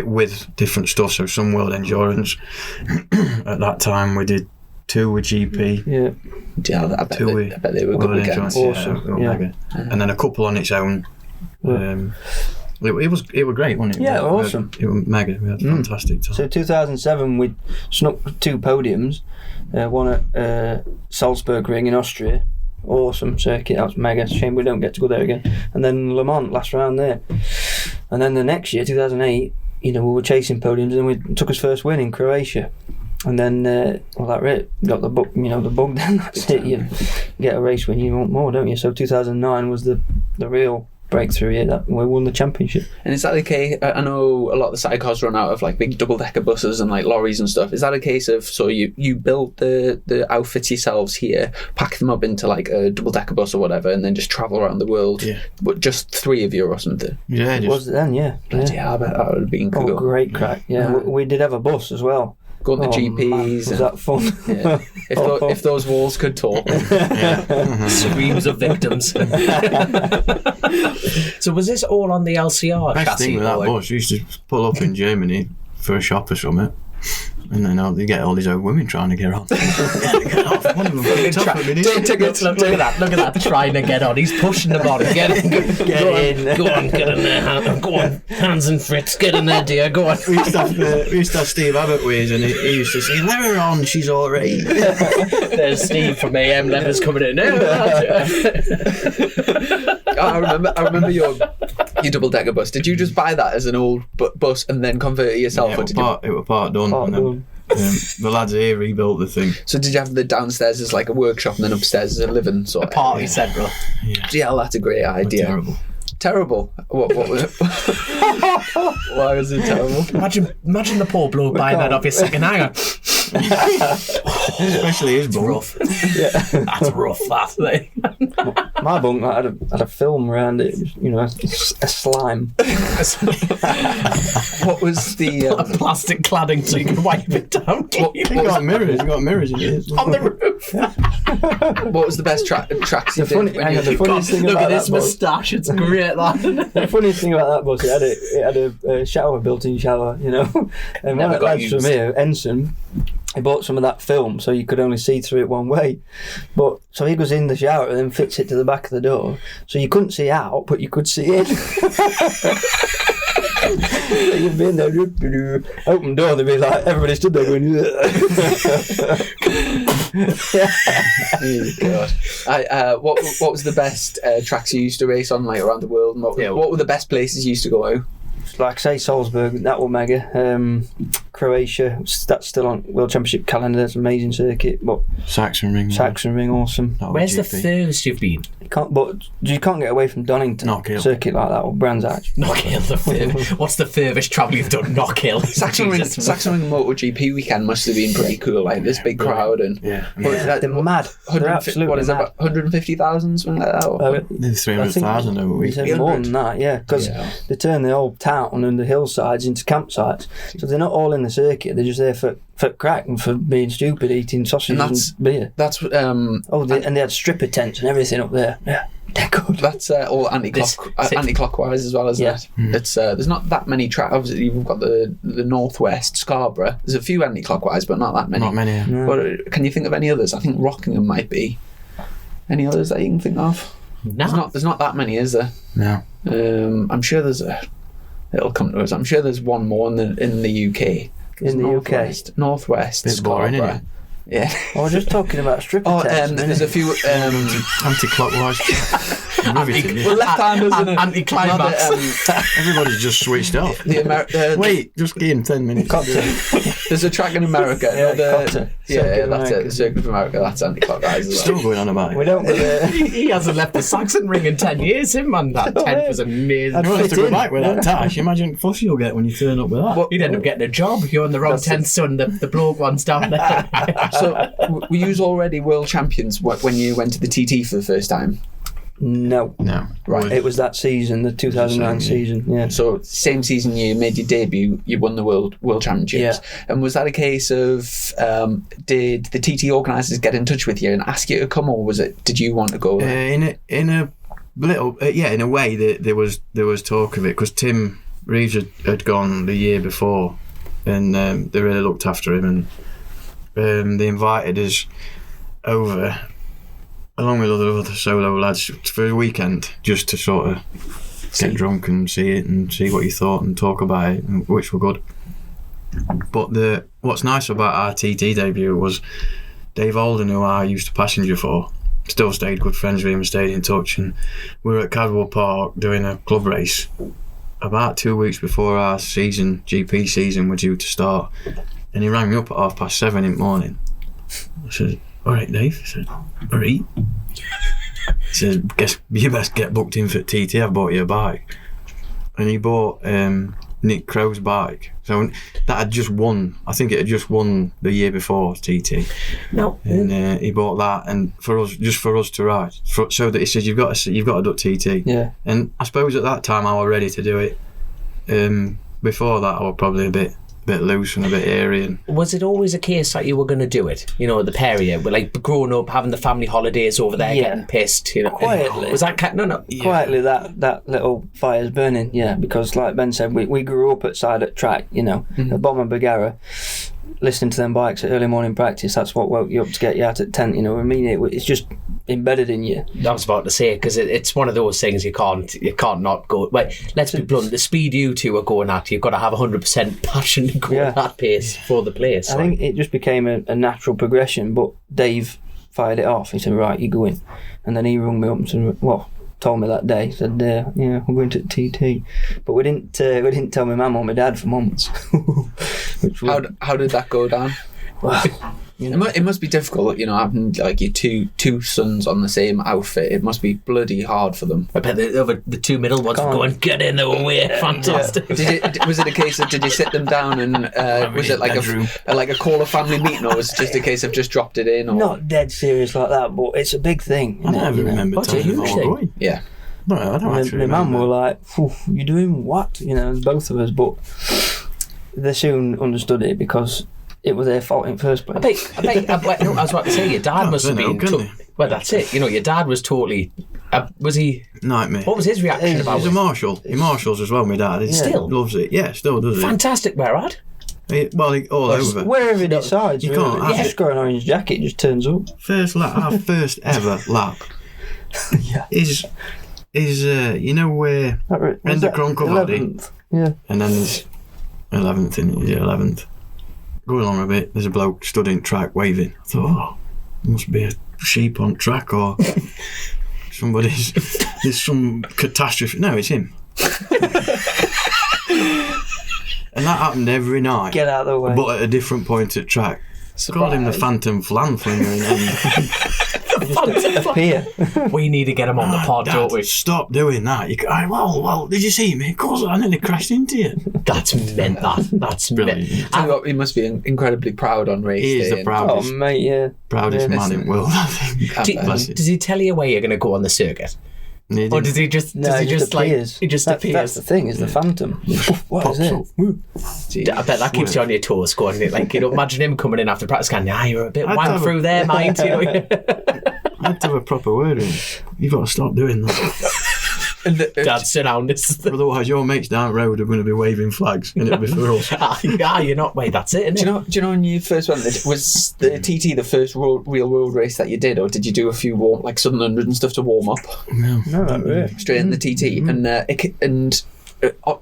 with different stuff. So some World Endurance. At that time, we did 2 with GP. Yeah. Yeah, I bet they were good weekends. Awesome. Mega. And then a couple on its own. It was great, wasn't it? Yeah, awesome. It was mega. We had a fantastic time. So 2007, we snuck 2 podiums. One at Salzburg Ring in Austria. Awesome circuit. That was mega. Shame we don't get to go there again. And then Le Mans last round there. And then the next year, 2008, we were chasing podiums, and we took his first win in Croatia. And then, that it got the bug. The bug. Then that's it. You get a race win, you want more, don't you? So 2009 was the real breakthrough year that we won the championship. And is that the case? I know a lot of the sidecars run out of like big double-decker buses and like lorries and stuff. Is that a case of you build the outfits yourselves here, pack them up into like a double-decker bus or whatever, and then just travel around the world? Yeah. But just 3 of you or something? Yeah, Was it then? Yeah. Yeah, I bet that would have been cool. Oh, great crack. Yeah, we did have a bus as well. Go on the GPs. Man, was that fun? Yeah. If those walls could talk. Screams of victims. So was this all on the LCR Best chassis? thing with that or- bus, we used to pull up in Germany for a shop or something, and then you get all these old women trying to get on. Get off. One of them picked up at me. Look at that, trying to get on. He's pushing them on. Get in. Go on, get in there. Go on, Hans and Fritz, get in there, dear. Go on. We used to have Steve Abbott with us, and he used to say, "Let her on, she's all right." There's Steve from AM Levers coming in. I remember your double-decker bus. Did you just buy that as an old bus and then convert it yourself? Yeah, or did you? it was part done. And then, the lads here rebuilt the thing. So did you have the downstairs as like a workshop and then upstairs as a living sort of Party central. Yeah, that's a great idea. Terrible. What was it? Why was it terrible? Imagine the poor bloke buying that off your second hanger. Especially his bum. Rough. That's rough, that thing. My bunk had a film around it, a slime. What was the A plastic cladding so you can wipe it down. He got mirrors in it. On the roof. what was the best tracks you did? When you The funniest thing Look about at this that bus, moustache, it's great, that. the funniest thing about that bus, it had a shower, built-in shower, And one Never of the got lads used. from here, Ensign, he bought some of that film so you could only see through it one way. But so he goes in the shower and then fits it to the back of the door, so you couldn't see out, but you could see in. You'd be in there, open door, they'd be like, everybody stood there going, God. What was the best tracks you used to race on, like around the world? And what were the best places you used to go out? like say Salzburg, that was mega. Croatia, that's still on World Championship calendar. That's an amazing circuit. But Saxon Ring. Awesome. Where's the furthest you've been? You can't get away from Donington. Knockhill. Circuit like that, or Brands Hatch. Knockhill, the furthest. What's the furthest travel you've done? Knockhill. Saxon Ring MotoGP weekend must have been pretty cool. Like this big crowd and Yeah. They're mad. They're absolutely what is it? mad. 150,000 something like that. There's 300,000 over a week. It's more than that, yeah, because they turn the whole town and the hillsides into campsites. So they're not all in the circuit. They're just there for crack and for being stupid, eating sausages and beer. That's and they had stripper tents and everything up there. Yeah, they're good. That's all anti-clockwise as well, isn't it? It's there's not that many tracks. Obviously, you've got the northwest Scarborough. There's a few anti-clockwise, but not that many. Not many. No. But can you think of any others? I think Rockingham might be. Any others that you can think of? No. There's not that many, is there? No. I'm sure there's a. It'll come to us. I'm sure there's one more in the UK. In the UK? Northwest Bit boring, Scarborough. innit? Yeah. I was just talking about stripper tents. There's a few. Anti-clockwise. Riveting, We're yeah. left-handers, isn't it? Anti-climax. Everybody's just switched off. Wait, just give him 10 minutes. there's a track in America. Cotter. Circuit of That's America. it. The Circuit of America. That's anti-clockwise as well. Still going on about We it. don't. He hasn't left the Saxon Ring in 10 years, him, man. That tent was amazing. I'd You want us to fit go in. back with that tash? Imagine fuss you'll get when you turn up with that. You'd end up getting a job. You're in the wrong tent, son. The bloke one's down there. So, were you already world champions when you went to the TT for the first time? No. Right. It was that season, the 2009 season. Yeah. So same season you made your debut, you won the world championships. Yeah. And was that a case of did the TT organisers get in touch with you and ask you to come, or did you want to go? In a way there was talk of it, because Tim Reeves had gone the year before, and they really looked after him, and they invited us over along with other solo lads for a weekend, just to sort of get drunk and see it and see what you thought and talk about it, which were good. But what's nice about our TT debut was Dave Alden, who I used to passenger for, still stayed good friends with him and stayed in touch, and we were at Cadwell Park doing a club race about 2 weeks before our GP season was due to start, and he rang me up at 7:30 in the morning. I said, "All right, Dave." He said, "All right." He says, "Guess you best get booked in for TT. I've bought you a bike." And he bought Nick Crow's bike. So that had just won. I think it had just won the year before TT. No. And he bought that, and for us to ride. So that he says, you've got to do TT. Yeah. And I suppose at that time I was ready to do it. Before that I was probably a bit loose and a bit airy. And was it always a case that you were going to do it? You know, the pair of you were like growing up, having the family holidays over there, getting pissed. You know, quietly. Was that no? Quietly, that little fire's burning. Yeah, because like Ben said, we grew up at track. You know, at Bomber Bagara, listening to them bikes at early morning practice. That's what woke you up to get you out at 10. You know, I mean, it's just embedded in you. I was about to say, because it's one of those things you can't not go. Well, let's be blunt. The speed you two are going at, you've got to have 100% passion to go at that pace for the place. I think it just became a natural progression. But Dave fired it off. He said, "Right, you go in," and then he rung me up and said, told me that day. Said, "Yeah, I'm going to TT," but we didn't tell my mum or my dad for months. How did that go down? Well, you know, It must be difficult, you know, having like your two sons on the same outfit. It must be bloody hard for them. I bet the two middle ones were going, "Get in the way!" Fantastic. Was it a case of did you sit them down and was it like a call a family meeting, or was it just a case of just dropped it in? Or? Not dead serious like that, but it's a big thing. I never remember telling them all going. Yeah. No, I don't actually my mum remember. were like, "You doing what?" You know, both of us, but they soon understood it because it was their fault in the first place. I was about to say, your dad must have been. Well, that's it. You know, your dad was totally. Was he? Nightmare. What was his reaction about He's it? a marshal. He marshals as well, my dad. He Still? loves it. Yeah, still does it. Fantastic, where at? All over. Wherever he decides, you really. can't have Just got an orange jacket, just turns up. Our first ever lap. Yeah. Is you know where Endochron covered it? Yeah. And then there's 11th in it. Yeah, 11th. Going along a bit, there's a bloke stood in track waving. I thought, must be a sheep on track or there's some catastrophe. No, it's him. And that happened every night. Get out of the way. But at a different point at track. Called him the Phantom Flan Flinger. Appear. We need to get him on the pod, Dad, don't we? Stop doing that. Well, did you see me? Of course, I nearly crashed into you. That's meant that. That's Brilliant. Meant. He must be incredibly proud on race He is day. the proudest, Oh, mate, yeah. proudest man in the world, I think. Does he tell you where you're going to go on the circuit? Or does he just appears. he just appears? That's the thing, is the Phantom. What is it? I bet that keeps you on your toes, going like, you know, imagine him coming in after practice going, you're a bit wank through there, mate. You know? I had to have a proper word with him. You've got to stop doing that. Dad, sit down. Otherwise, your mates down the road are going to be waving flags, and it'll be for us. You're not. Wait, that's it. Do you know when you first went? Was the TT the first real world race that you did, or did you do a few like Southern 100 and stuff to warm up? No, not really. Straight in the TT, and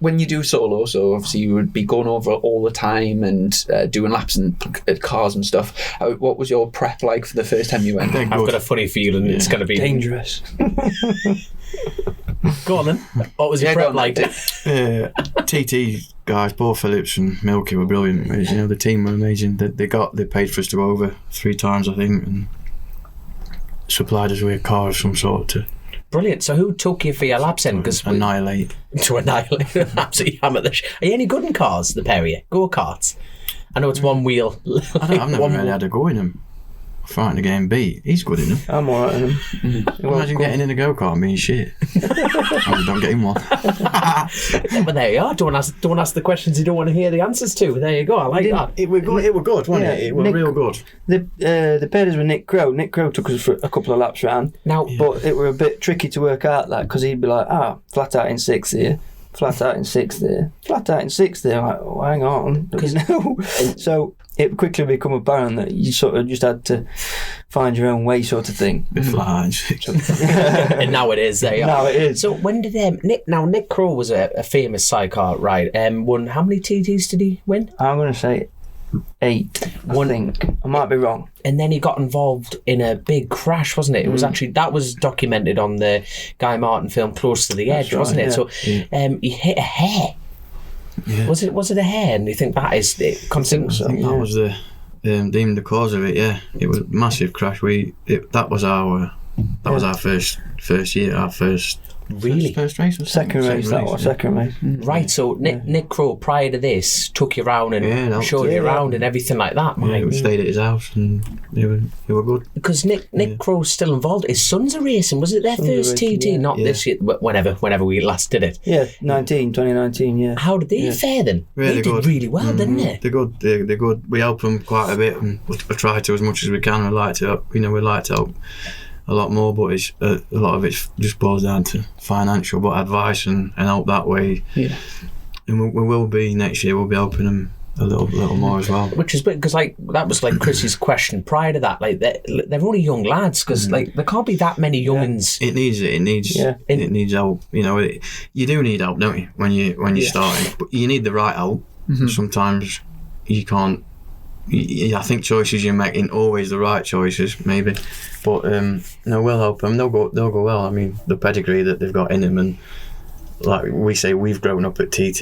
when you do solo, so obviously you would be going over all the time and doing laps at cars and stuff. What was your prep like for the first time you went? I've got a funny feeling it's going to be dangerous. Go on then. What was your prep like? TT guys, Paul Phillips and Milky were brilliant. You know, the team were amazing. They paid for us to go over 3 times, I think, and supplied us with a car of some sort to Brilliant. So who took you for your laps then? annihilate. To annihilate. Absolutely hammer the Are you any good in cars, the pair of you? Go-karts? I know it's one wheel. I've never really had a go in them. frightened of getting beat. He's good enough. I'm alright in him. Imagine getting in a go-kart and being shit. I don't get in one. But there you are. Don't ask the questions you don't want to hear the answers to. There you go. I like that. It were good, wasn't it? It were real good. The paired us with Nick Crow. Nick Crow took us for a couple of laps round. Now, but it were a bit tricky to work out that, because he'd be like, flat out in 6th here, flat out in 6th there, flat out in 6th there. I'm like, oh, hang on, because so it quickly become apparent that you sort of just had to find your own way, sort of thing. Flat out in 6th. And now it is. There you are. Now it is. So when did Nick Crow was a famous sidecar ride? Won how many TTs did he win? I'm going to say 8. I think I might be wrong. And then he got involved in a big crash, wasn't it? It was actually, that was documented on the Guy Martin film Close to the Edge, wasn't it? Yeah. So he hit a hare. Yeah. Was it a hare? And you think that is it? I think that was deemed the cause of it. Yeah, it was a massive crash. That was our first year, our first. Really? First race? Second race. Right, so Nick Crow, prior to this, took you around and showed you around and everything like that. Yeah, we stayed at his house and they were good. Because Nick Crow's still involved. His sons are racing. Was it their first TT? Not this year, but whenever we last did it. Yeah, 2019, yeah. How did they fare then? Really they good. Did really well, didn't they? They're good. They're good. We help them quite a bit and we try to as much as we can. We like to help a lot more, but it's a lot of it just boils down to financial, but advice and help that way. Yeah. And we will be next year. We'll be helping them a little more as well. Which is because that was like Chris's question prior to that. Like they're only young lads because like there can't be that many youngins. It needs help. You know, you do need help, don't you? When you're starting, but you need the right help. Sometimes you can't. I think choices you're making always the right choices, maybe, but we'll help them. They'll go well. I mean, the pedigree that they've got in them, and like we say, we've grown up at TT.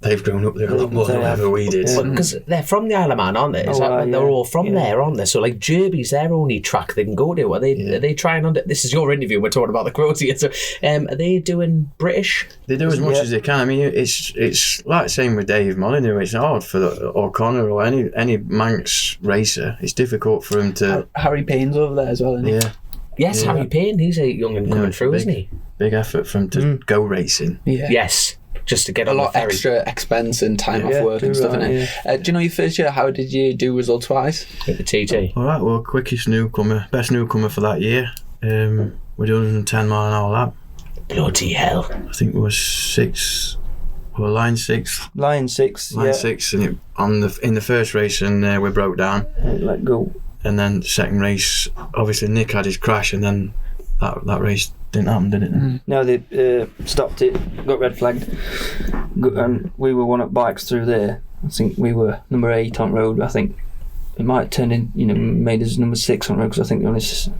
They've grown up there a lot more than ever we did. Because they're from the Isle of Man, aren't they? They're all from there, aren't they? So like Derby's their only track they can go to. Are they trying on? This is your interview. We're talking about the Crows here. So are they doing British? They do as much as they can. I mean, it's like same with Dave Molyneux. It's hard for O'Connor or any Manx racer. It's difficult for him to. Harry Payne's over there as well, isn't he? Yeah. Yes, Harry Payne. He's a young and coming through, isn't he? Big effort for him to go racing. Yeah. Yes, just to get a on lot the ferry. Extra expense and time off work and stuff. Right, do you know your first year? How did you do results wise? At the TT. All right. Well, best newcomer for that year. We did 110 mile an hour lap. Bloody hell! I think it was 6. Well, line 6. Line 6. Line 6, and in the first race, and we broke down. Let go. And then second race, obviously Nick had his crash, and then that race didn't happen, did it? No, they stopped it, got red flagged, and we were one up bikes through there. I think we were number 8 on road. I think it might turn in, made us number 6 on road because I think there were only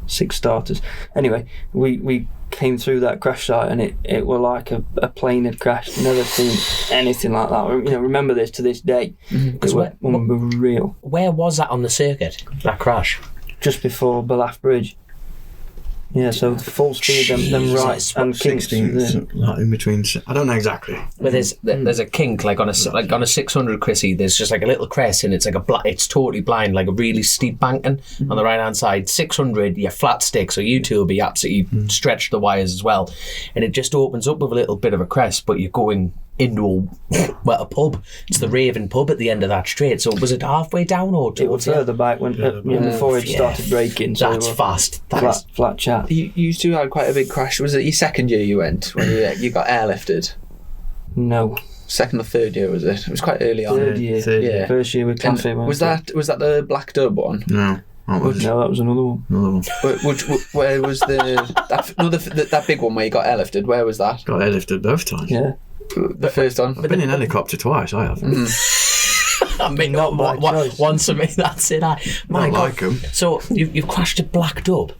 6 starters. Anyway, we came through that crash site and it were like a plane had crashed. Never seen anything like that. Remember this to this day. Because it was real. Where was that on the circuit? That crash? Just before Belaf Bridge. Yeah, so full speed, them right and kinks. 16th, like in between. I don't know exactly. But there's a kink like on a 600, Chrissy. There's just like a little crest and it's like it's totally blind, like a really steep banking on the right hand side. 600, you're flat stick, so you two will be absolutely stretched the wires as well, and it just opens up with a little bit of a crest, but you're going into a pub. It's the Raven pub at the end of that straight. So was it halfway down or it was further back when before it started braking? So that's fast. Flat chat. You two had quite a big crash. Was it your second year you went when you got airlifted? No. Second or third year was it? It was quite early on. Third year. Yeah. First year with Claffy. Was that the Black Dub one? No. No, that was another one. Where was that big one where you got airlifted? Where was that? Got airlifted both times. Yeah. The first one. I've been in helicopter twice. I have. I mean, not once of me. That's it. My God. Like them. So you've crashed a Black Dub.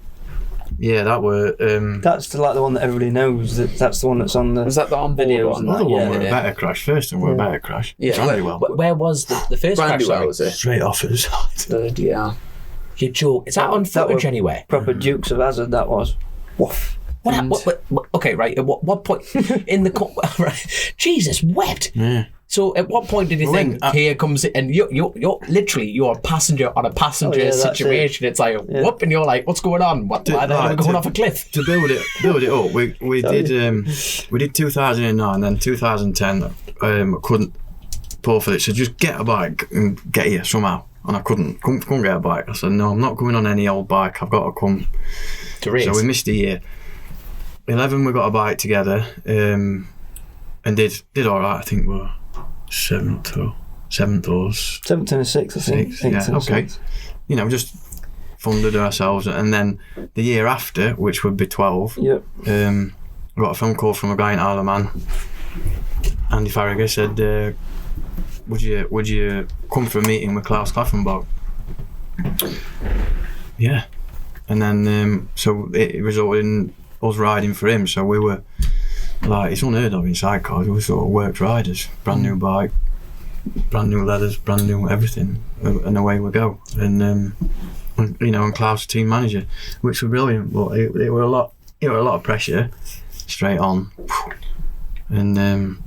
Yeah, that were. That's the one that everybody knows. That's the one that's on the. Was that the on-board videos one? Another one were a better crash. First one were a better crash. Yeah. Where was the first crash? Where was it? Straight off at the side. Yeah. You joke. Is that on footage anyway? Proper Dukes of Hazzard. That was. Woof. What, okay, right. At what point in the right? Jesus wept. Yeah. So at what point did you think here comes it, and you're literally you're a passenger on a passenger situation? It's like whoop, and you're like, what's going on? Why are they going off a cliff? To build it up, we did 2009, then 2010. I couldn't pull for it, so just get a bike and get here somehow. And I couldn't get a bike. I said, no, I'm not coming on any old bike. I've got to come to race. So we missed a year. 11, we got a bike together, and did all right. I think we're seventh or seventh and a sixth, I think. Yeah, okay. You know, just funded ourselves, and then the year after, which would be 12. Yep. I got a phone call from a guy in Isle of Man. Andy Farragher said, would you come for a meeting with Klaus Klaffenbach? Yeah. And then so it resulted in us riding for him. So we were like, it's unheard of in sidecars. We were sort of worked riders, brand new bike, brand new leathers, brand new everything, and away we go. And you know, and Klaus team manager, which was brilliant. But it were a lot of pressure straight on. And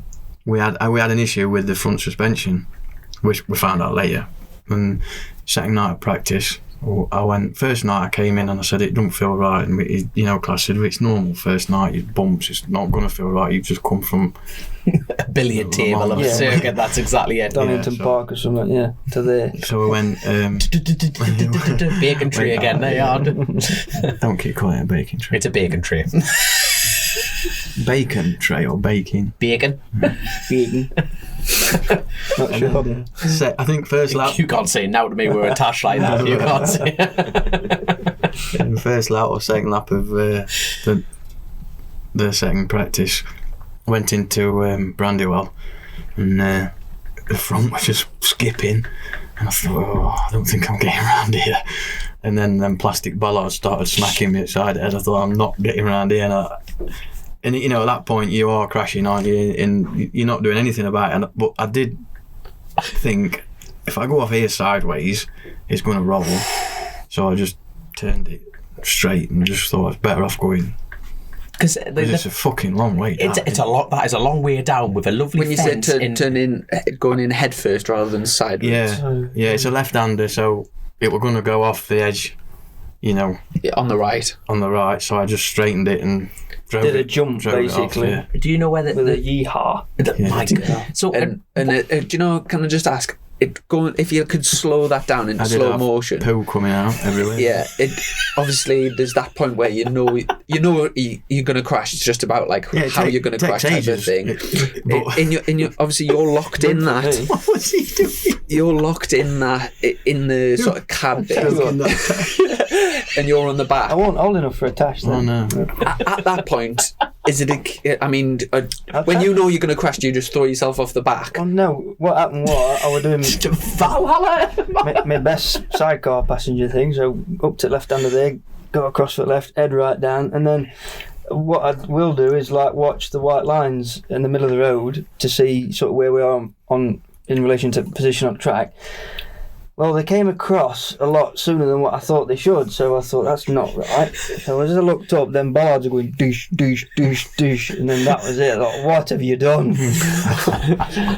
we had an issue with the front suspension, which we found out later. And second night of practice, first night I came in and I said it don't feel right, and you know, Klaus said it's normal first night, you bumps, it's not going to feel right, you've just come from a billiard table of a circuit. That's exactly it. Donington Park or something, to there. So we went bacon tree again. They are. Don't keep calling it a bacon tree. It's a bacon tree. Bacon tray or baking? Bacon. Bacon. Not sure. So, I think first lap. You can't say now to me we're a tash like that. You can't say. First lap or second lap of the second practice, went into Brandywell, and the front was just skipping, and I thought, I don't think I'm getting around here. And then plastic ballards started smacking me outside the head. I thought, I'm not getting around here. And you know, at that point you are crashing, aren't you? And you're not doing anything about it. But I did think, if I go off here sideways, it's going to roll. So I just turned it straight and just thought it's better off going. Because it's a fucking long way down. It's a lot. That is a long way down with a lovely. When you fence said going in head first rather than sideways. Yeah, it's a left-hander, so it were going to go off the edge. You know, on the right. So I just straightened it and did a jump basically. Off, Do you know whether with a yeehaw? My God. So do you know? Can I just ask? If you could slow that down in slow motion. Poo coming out everywhere. Yeah, obviously there's that point where you know you're going to crash. It's just about like how you're going to crash type of thing. In your obviously you're locked in that. What was he doing? You're locked in that in the sort of cab bit, and you're on the back. I wasn't old enough for a tash then. Oh no. At that point, is it? I mean, when you know you're going to crash, do you just throw yourself off the back? Oh no! What happened? I was doing Valhalla. my best sidecar passenger thing. So up to left hander there, go across foot left, head right down, and then what I will do is like watch the white lines in the middle of the road to see sort of where we are on in relation to position on track. Well, they came across a lot sooner than what I thought they should, so I thought that's not right. So as I looked up, then bollards are going douche, douche, douche, douche, and then that was it. Like, what have you done?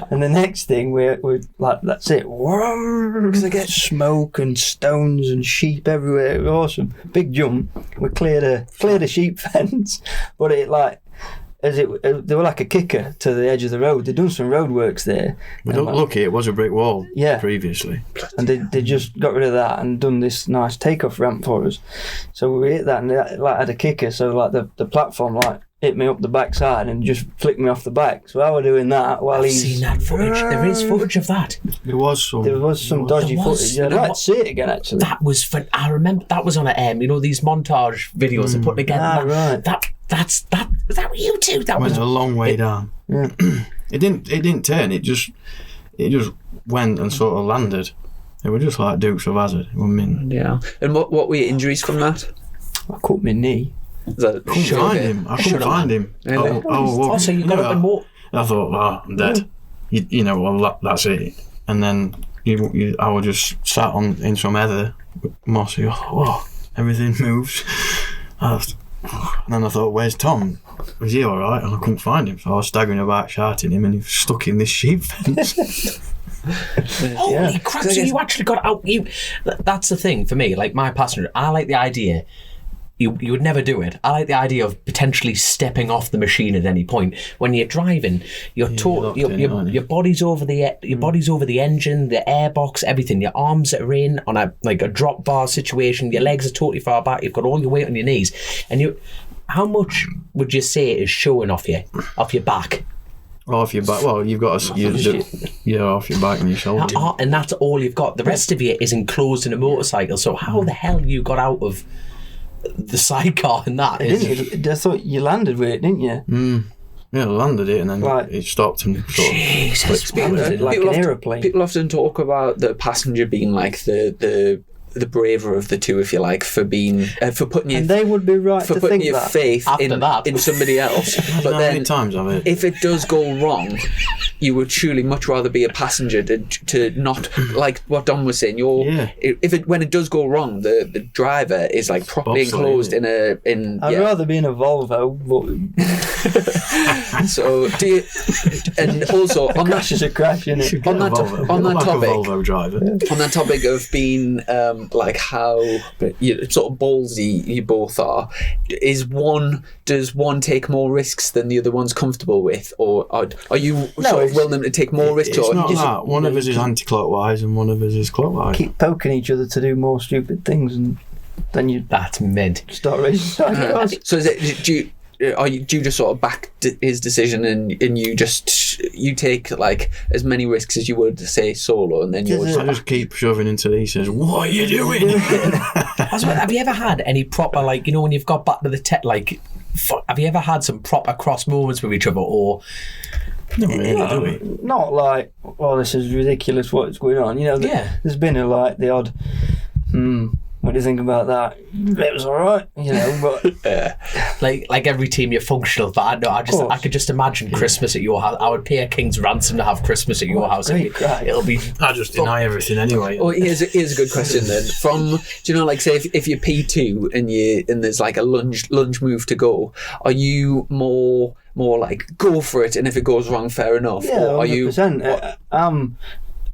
And the next thing, we're like, that's it. Because I get smoke and stones and sheep everywhere. It was awesome. Big jump. We cleared a sheep fence, but it like. They were like a kicker to the edge of the road. They'd done some road works there. Lucky it was a brick wall previously. And they just got rid of that and done this nice takeoff ramp for us. So we hit that and it like had a kicker, so like the platform like hit me up the backside and just flicked me off the back. So I was doing that while I've seen that footage. There is footage of that. There was some dodgy footage. I'd like to see it again actually. That was fun. I remember that was on a these montage videos they put together. Right. Was that you two? That went a long way down. Yeah. It didn't turn. It just went and sort of landed. It was just like Dukes of Hazzard. Yeah. And what were your injuries from that? I cut my knee. I couldn't find him. Really? So you got up and walked. I thought, I'm dead. You know, well, that's it. And then I was just sat in some heather, mossy. Everything moves. And then I thought, where's Tom? was he all right? And I couldn't find him, so I was staggering about shouting him, and he was stuck in this sheep fence. Holy crap! So you actually got out. That's the thing for me. Like my passenger, I like the idea. You would never do it. I like the idea of potentially stepping off the machine at any point. When you're driving, your body's over the engine, the airbox, everything. Your arms are in on a drop bar situation. Your legs are totally far back. You've got all your weight on your knees, and how much would you say is showing off your back? Off your back. Well, you've got off your back and your shoulder. And that's all you've got. The rest of you is enclosed in a motorcycle. So how the hell you got out of the sidecar and that? I thought you landed with it, didn't you? Yeah, I landed it and then it stopped and sort of Jesus, like an aeroplane. People often talk about the passenger being like the braver of the two, if you like, for being for putting your, and they would be right for to putting think your that. faith in somebody else. But how then many times have it? if it does go wrong, you would surely much rather be a passenger to not, like what Don was saying. When it does go wrong, the driver is like properly enclosed in. I'd rather be in a Volvo, but so do you? And also on crash is a crash, innit? on that topic, Volvo driver. on that topic of being like how sort of ballsy you both are, does one take more risks than the other one's comfortable with, or are you sort of willing them to take more risks? It's not that. One of us is anti-clockwise and one of us is clockwise. Keep poking each other to do more stupid things, and then you that's mid. start racing sidecars. So is it? Do you just sort of back his decision and you take like as many risks as you would say solo, and then you I just keep shoving until he says, "What are you doing?" Have you ever had any proper, like, when you've got back to the have you ever had some proper cross moments with each other, or Not really, do we? Not like, oh, this is ridiculous, what's going on. There's been the odd, what do you think about that? It was all right, but like every team you're functional. But I could just imagine Christmas at your house. I would pay a king's ransom to have Christmas at your house. It'll be. I just deny everything anyway. Oh, here's a good question then. Like, say if you're P2 and there's like a lunge move to go, are you more like go for it, and if it goes wrong, fair enough? Yeah, or are 100%. I'm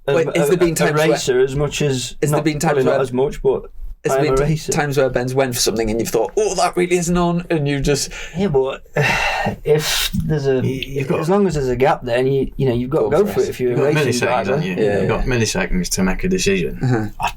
a racer as much as. Is there been times not as much, but. Has there been times where Ben's went for something and you've thought, oh, that really isn't on, and you just... Yeah, but if there's as long as there's a gap there, and you've got to go for it if you're a racing driver. You've got milliseconds to make a decision.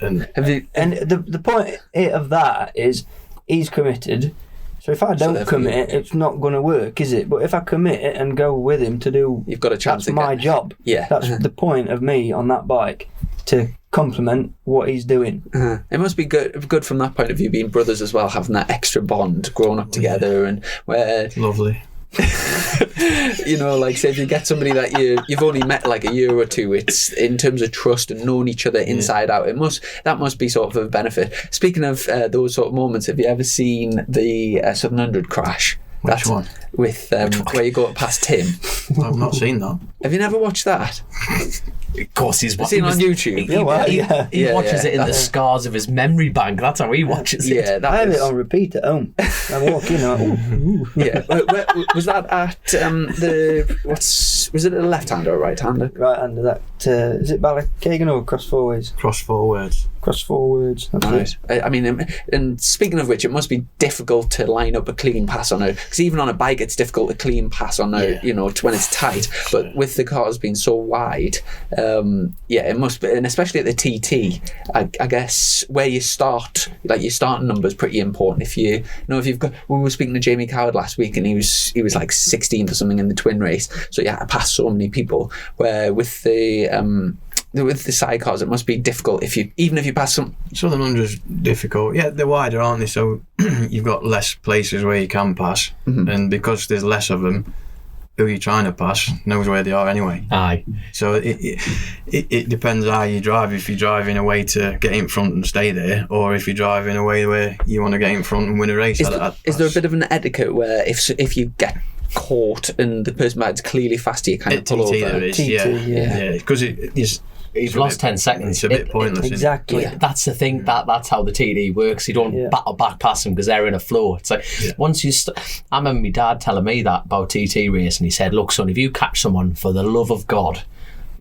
And the point of that is he's committed. So if I don't commit, it's not going to work, is it? But if I commit it and go with him to do... You've got a chance. That's my job. Yeah. That's the point of me on that bike, to complement what he's doing. It must be good from that point of view, being brothers as well, having that extra bond, growing up together, and where... Lovely. Like say if you get somebody that you've only met like a year or two, it's in terms of trust and knowing each other inside out, that must be sort of a benefit. Speaking of those sort of moments, have you ever seen the 700 crash? Which one? With where you go past Tim. I've not seen that. Have you never watched that? Of course, he's seen on YouTube. He watches it in the scars of his memory bank. That's how he watches it. Yeah, I have it on repeat at home. I walk in. Yeah, was that at was it a left-hander or right-hander? Right-hander. That is it Ballycagan or cross forwards? Cross forwards. Cross forwards. Right. I mean, and speaking of which, it must be difficult to line up a clean pass on it, because even on a bike, it's difficult to clean pass on it. When it's tight. But with the cars being so wide, it must be, and especially at the TT, I guess where you start, like your starting number is pretty important. If you've got, we were speaking to Jamie Coward last week, and he was like 16th or something in the twin race, so you had to pass so many people. Where with the sidecars, it must be difficult even if you pass some. Southern Hunter's difficult. Yeah, they're wider, aren't they? So you've got less places where you can pass, and because there's less of them, who you're trying to pass knows where they are anyway. Aye. So it depends how you drive. If you're driving a way to get in front and stay there, or if you're driving a way where you want to get in front and win a race. Is there a bit of an etiquette where if you get caught and the person behind is clearly faster, you kind of pull over? There is, yeah. Because You've lost 10 seconds. It's a bit pointless. Exactly. Yeah, that's the thing. That's how the TD works. You don't battle back past them because they're in a flow. It's like once you. I remember my dad telling me that about TT race, and he said, "Look, son, if you catch someone, for the love of God,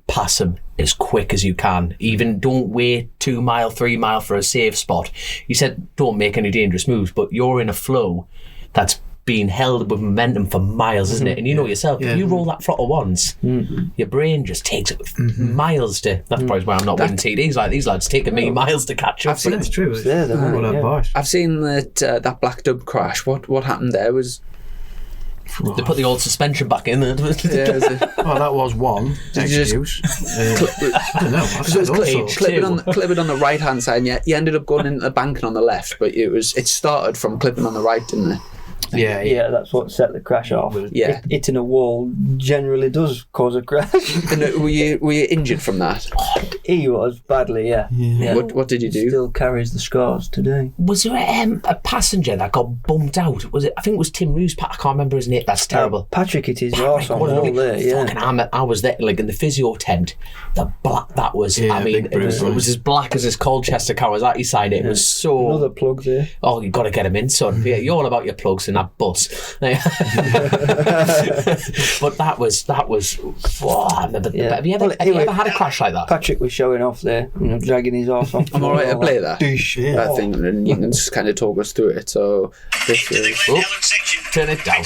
pass them as quick as you can. Even don't wait 2 mile, 3 mile for a safe spot." He said, "Don't make any dangerous moves, but you're in a flow that's being held with momentum for miles, isn't it? And you know yourself, if you roll that throttle once, your brain just takes miles to. That's probably why I'm not winning TDs like these lads, taking me miles to catch up. I've It's true. It's there, though, What isn't it? advice. I've seen that black dub crash. What happened there was. They put the old suspension back in there. Well, that was one Did you just- excuse. I don't know. I've said all sorts. Clip it on the right hand side. Yeah, you ended up going into the banking on the left, but it started from clipping on the right, didn't it? Yeah, that's what set the crash off. Yeah. Hitting a wall generally does cause a crash. And were you injured from that? He was badly, yeah. What did you do? Still carries the scars today. Was there a passenger that got bumped out? Was it? I think it was Tim Roos. I can't remember his name. That's terrible. Patrick hit his arse on What the a wall big there, yeah. fucking I was there, like in the physio tent. The black that was. Yeah, I mean, big it was bruise. as black as his Colchester Kawasaki side. It was so. Another plug there. Oh, you got to get him in, son. Yeah, you're all about your plugs in that bus. But that was. Oh, I remember. Yeah. Have you ever had a crash like that? Patrick was showing off there, dragging his arse off. I'm alright to play that. Yeah. That thing, and you can just kind of talk us through it. So this is. Turn it down.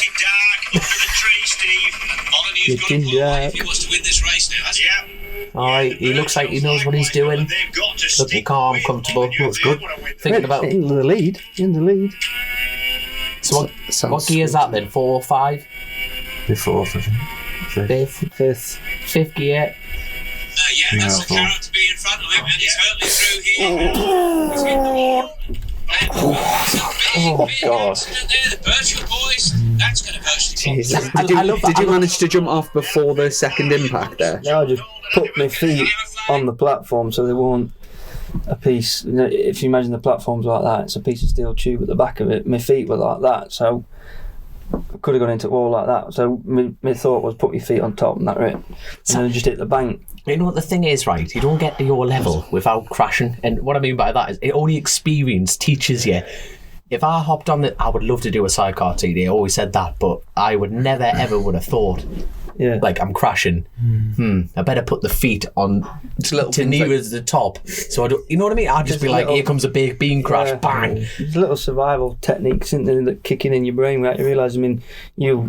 You can drive. Alright, he looks like he knows what he's doing. Looking calm, comfortable. Looks good. Thinking about. In the lead. So what gear is that then? 4, 5? The fourth, I think. Fifth. Fifth gear. Yeah, that's the carrot to be in front of him, and he's hurtling through here. Oh God! The Birchall boys, that's going to virtually. Jesus. I love that. Did you manage to jump off before the second impact there? Now I just put my feet on the platform so they won't a piece. If you imagine the platform's like that, it's a piece of steel tube at the back of it. My feet were like that, so I could have gone into a wall like that. So my thought was put your feet on top and that's it. And then just hit the bank. You know what the thing is, right? You don't get to your level without crashing. And what I mean by that is only experience teaches you. If I hopped on I would love to do a sidecar TD. I always said that, but I would never ever would have thought. Yeah. Like I'm crashing. I better put the feet on to nearer the top. So I don't. You know what I mean? I'd just be like, here comes a big bean crash, bang. There's little survival techniques in there that kick in your brain, right? You realise, you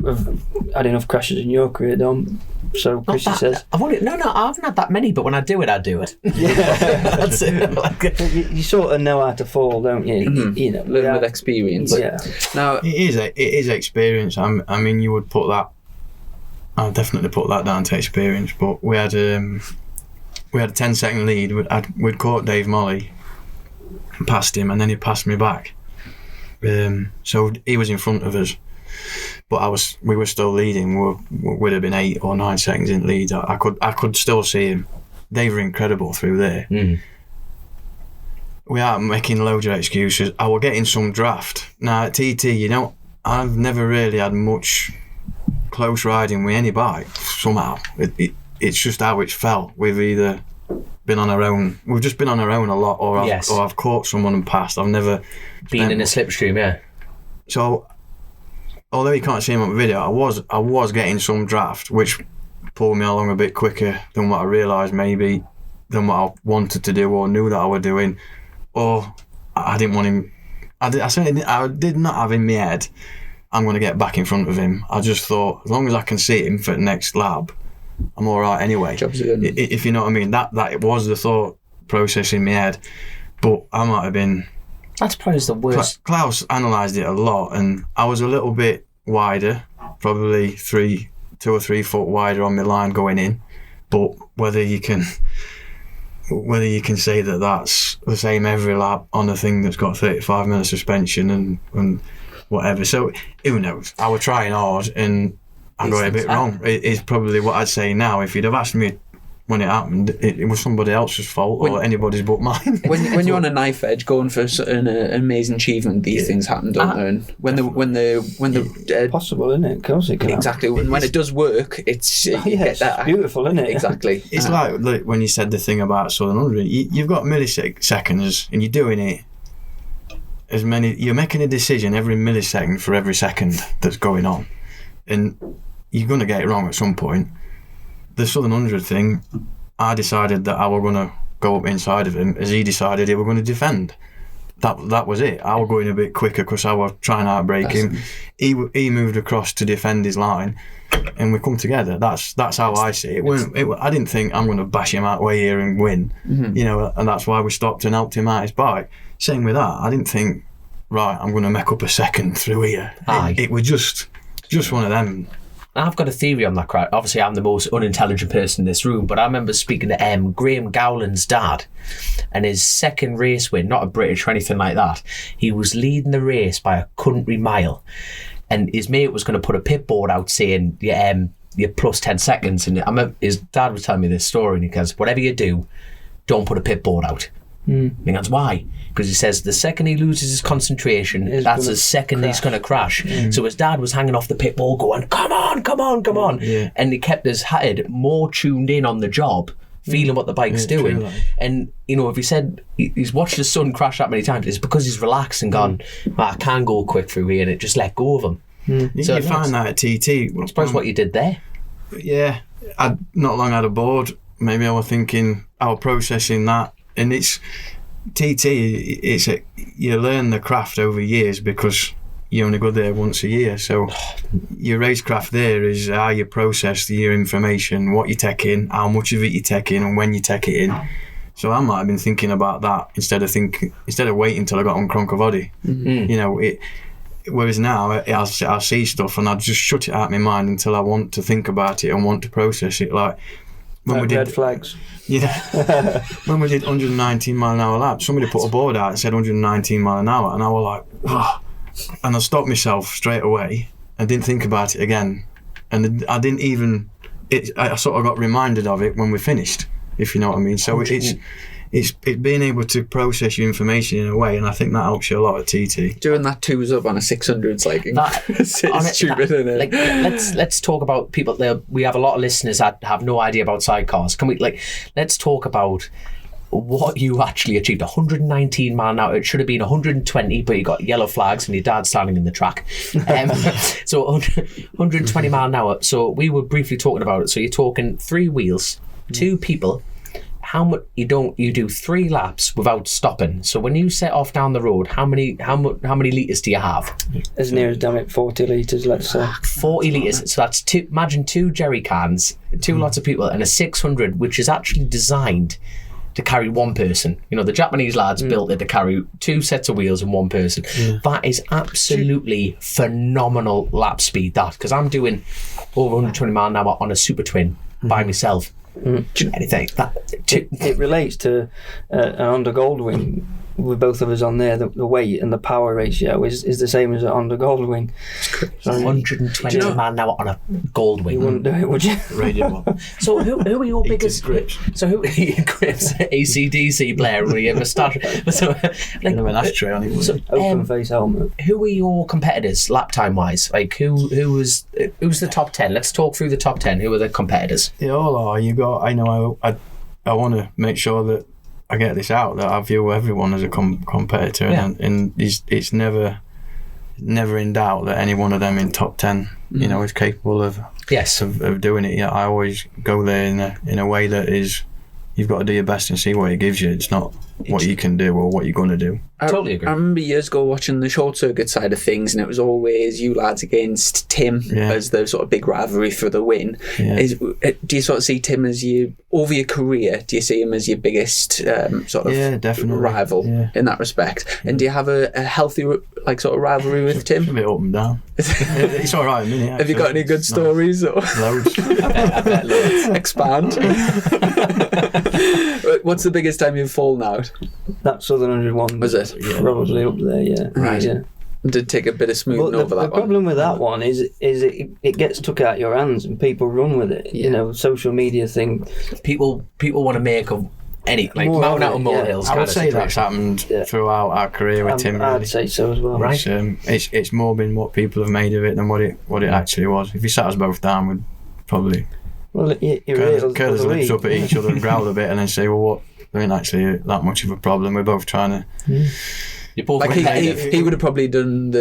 have had enough crashes in your career, Dom. So Chrissy says. I haven't had that many, but when I do it, I do it. Yeah. That's it. You sort of know how to fall, don't you? You know, Learn with experience. Yeah. Now It is experience. I mean, you would put that. I'll definitely put that down to experience. But we had a 10-second lead. We'd caught Dave Molly, and passed him, and then he passed me back. So he was in front of us, but we were still leading. We'd have been 8 or 9 seconds in lead. I could still see him. They were incredible through there. We are making loads of excuses. I was getting some draft. Now at TT, I've never really had much close riding with any bike. Somehow it's just how it's felt. We've either been on our own. We've just been on our own a lot, or I've caught someone and passed. I've never been in a slipstream. Yeah. So although you can't see him on video, I was getting some draft, which pulled me along a bit quicker than what I realised, maybe than what I wanted to do or knew that I was doing, or I didn't want him. I did not have in my head, I'm going to get back in front of him. I just thought, as long as I can see him for the next lap, I'm all right anyway. Job's good. If you know what I mean, that it was the thought process in my head, but I might have been. That's probably the worst. Klaus analysed it a lot, and I was a little bit wider, probably 2 or 3 foot wider on my line going in. But whether you can say that that's the same every lap on a thing that's got 35 minutes suspension and whatever, so who knows? I was trying hard and I got it a bit wrong. It's probably what I'd say now. If you'd have asked me when it happened, it was somebody else's fault or anybody's but mine. When you're on a knife edge, going for an amazing achievement, these things happen, don't they? And when the possible, isn't it? Of course it can. Exactly. When it does work, it's it's beautiful, isn't it? Exactly. It's like when you said the thing about Southern 100. You've got milliseconds, and you're doing it you're making a decision every millisecond for every second that's going on, and you're going to get it wrong at some point. The Southern 100 thing, I decided that I was going to go up inside of him as he decided he was going to defend. That was it. I was going a bit quicker because I was trying to outbreak him. He moved across to defend his line, and we come together. That's how I see it. I didn't think I'm going to bash him out way here and win, and that's why we stopped and helped him out his bike. Same with that. I didn't think, right, I'm going to make up a second through here. It was just one of them. I've got a theory on that crowd. Obviously, I'm the most unintelligent person in this room, but I remember speaking to Graham Gowland's dad, and his second race win, not a British or anything like that, he was leading the race by a country mile, and his mate was going to put a pit board out saying, you're plus 10 seconds. And I remember his dad was telling me this story, and he goes, whatever you do, don't put a pit board out. And he goes, why? Because he says the second he loses his concentration, that's the second he's going to crash. So his dad was hanging off the pit wall going, come on. Yeah. And he kept his head more tuned in on the job, feeling what the bike's doing. True, and, if he said he's watched his son crash that many times, it's because he's relaxed and gone, I can go quick through here, and it just let go of him. So you find that at TT. I suppose what you did there. Yeah. I'd not long had a board. Maybe I was thinking, I was processing that. And it's TT, you learn the craft over years because you only go there once a year. So your racecraft there is how you process your information, what you take in, how much of it you take in, and when you take it in. So I might have been thinking about that instead of waiting till I got on Cronkavody. Whereas now I'll see stuff and I just shut it out of my mind until I want to think about it and want to process it. Like when we did red flags. Yeah. When we did 119 mile an hour lap, somebody put a board out and said 119 mile an hour, and I was like, whoa. And I stopped myself straight away and didn't think about it again. And I didn't even, I sort of got reminded of it when we finished, if you know what I mean. So it's being able to process your information in a way, and I think that helps you a lot at TT. Doing that twos up on a 600's like it's stupid, isn't it? Like, let's talk about people there. We have a lot of listeners that have no idea about sidecars. Can we let's talk about what you actually achieved? 119 mile an hour. It should have been 120, but you got yellow flags and your dad's standing in the track. So 120 mile an hour. So we were briefly talking about it. So you're talking 3 wheels, 2 people. How much you do 3 laps without stopping. So when you set off down the road, how many litres do you have? As near as damn it 40 litres, let's say. 40 litres. So that's imagine 2 jerry cans, 2 lots of people, and a 600, which is actually designed to carry 1 person. The Japanese lads built it to carry 2 sets of wheels and 1 person. That is absolutely phenomenal lap speed, because I'm doing over 120 mile an hour on a super twin by myself. Anything it relates to an Honda Goldwing with both of us on there. The weight and the power ratio is the same as an Honda Goldwing. So 120 mile an hour on a Goldwing. You wouldn't do it, would you? Radio one. So who are your biggest grips? So who grips? AC/DC player with your moustache. So an ashtray on it. So, open face helmet. Who were your competitors lap time wise? Like who was the top 10? Let's talk through the top 10. Who were the competitors? They all are. I want to make sure that I get this out, that I view everyone as a competitor, and it's never in doubt that any one of them in top 10 is capable of doing it. I always go there in a way that is, you've got to do your best and see what it gives you. It's not what you can do or what you're going to do. I totally agree. I remember years ago watching the short circuit side of things, and it was always you lads against Tim as the sort of big rivalry for the win. Do you sort of see Tim as over your career, do you see him as your biggest sort of definitely rival in that respect? And do you have a healthy sort of rivalry with Tim? It's a bit up and down. It's all right, isn't it? Have you got any good stories? Or? Loads. I bet loads. Expand. What's the biggest time you've fallen out? That Southern 101 was it? Probably up there, yeah. Right. Yeah. Did take a bit of smoothing over that the problem with that one is it gets took out your hands and people run with it. You know, social media thing. People want to make More mountain out of of it, molehills. I would say that's happened throughout our career with Tim. Really. I'd say so as well. Right. It's more been what people have made of it than what it actually was. If you sat us both down, we'd probably curl his lips up at each other and growl a bit, and then say, "Well, what? There ain't actually that much of a problem. We're both trying to." You're both Like he would have probably done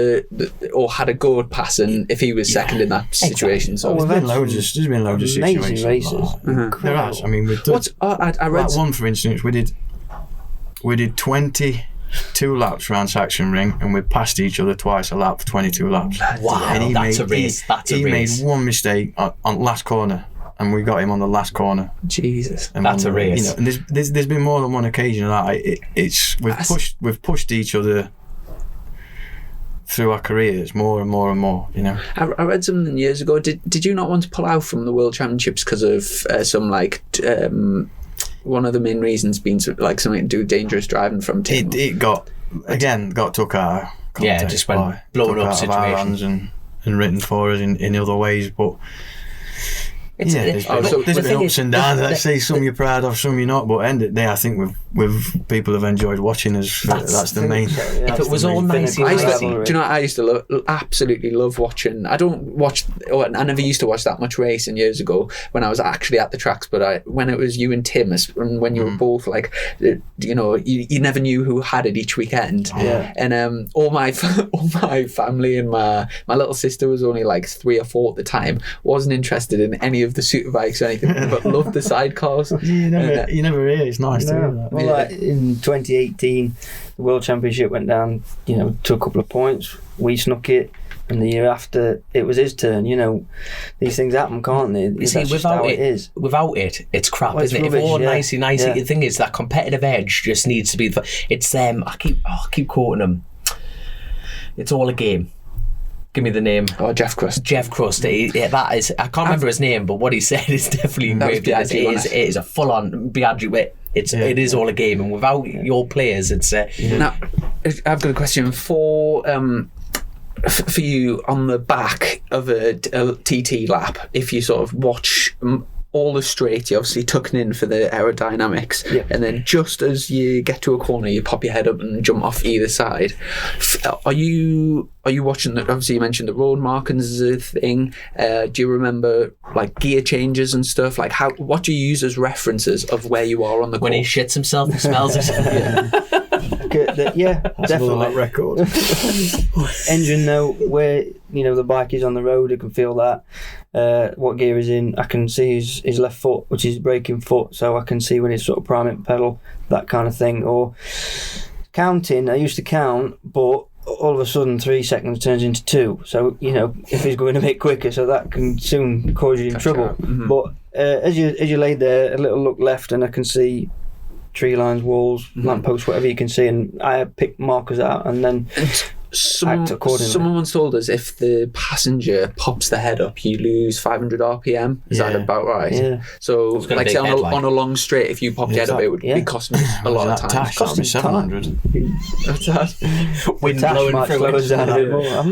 or had a go at passing if he was second in that situation. So there's been loads of situations. Amazing races. There has. I mean, we've done. I read Like one, for instance, we did 22 laps around Saxon Ring, and we passed each other twice a lap for 22 laps. Wow, And that's a race. He made one mistake on last corner, and we got him on the last corner. Jesus, And that's a race. You know, and there's been more than one occasion of that. We've pushed each other through our careers more and more and more. You know. I read something years ago. Did you not want to pull out from the World Championships because of some one of the main reasons being like something to do with dangerous driving from Tim? It got took out of context. Yeah, just went blown up out of our hands and written for us in other ways, but. There's been ups and downs. I'd say some you're proud of, some you're not. But end of the day, I think people have enjoyed watching us. That's the main. If it was all nicey, do you know? I used to absolutely love watching. I don't watch. I never used to watch that much racing years ago when I was actually at the tracks. But when it was you and Tim, when you were both like, you know, you never knew who had it each weekend. Yeah. And all my family and my little sister was only like 3 or 4 at the time. Wasn't interested in any of the superbikes or anything, but loved the sidecars. You never hear. It's nice to hear that. Well, like in 2018, the World Championship went down. You know, took a couple of points. We snuck it, and the year after, it was his turn. You know, these things happen, can't they? You see, without it, it's crap, well, isn't it? rubbish, If all nicey, yeah. the thing is that competitive edge just needs to be. It's I keep quoting him. It's all a game. Give me the name. Oh, Jeff Crust. Jeff Crust. That is. I can't remember his name, but what he said is definitely engraved. It is a full-on Biaggi. It is all a game, and without your players, it's. Now, I've got a question for you on the back of a TT lap. If you sort of watch all the straight, you're obviously tucking in for the aerodynamics, and then just as you get to a corner, you pop your head up and jump off either side. Are you watching? Obviously, you mentioned the road markings as a thing. Do you remember like gear changes and stuff? Like what do you use as references of where you are on the course? When he shits himself, he smells it. Yeah, definitely. Record. Engine know where the bike is on the road. I can feel that. What gear is in. I can see his left foot, which is braking foot, so I can see when he's sort of priming pedal, that kind of thing. Or counting. I used to count, but all of a sudden 3 seconds turns into 2. So if he's going a bit quicker, so that can soon cause you trouble. Mm-hmm. But as you lay there, a little look left, and I can see tree lines, walls, lampposts, whatever you can see, and I pick markers out and then act accordingly. Someone once told us if the passenger pops the head up, you lose 500 RPM. Is that about right? Yeah. So, like say on a long straight, if you popped your head up, it would be costing me a lot of time. Cost me 700. Wind blowing through it. I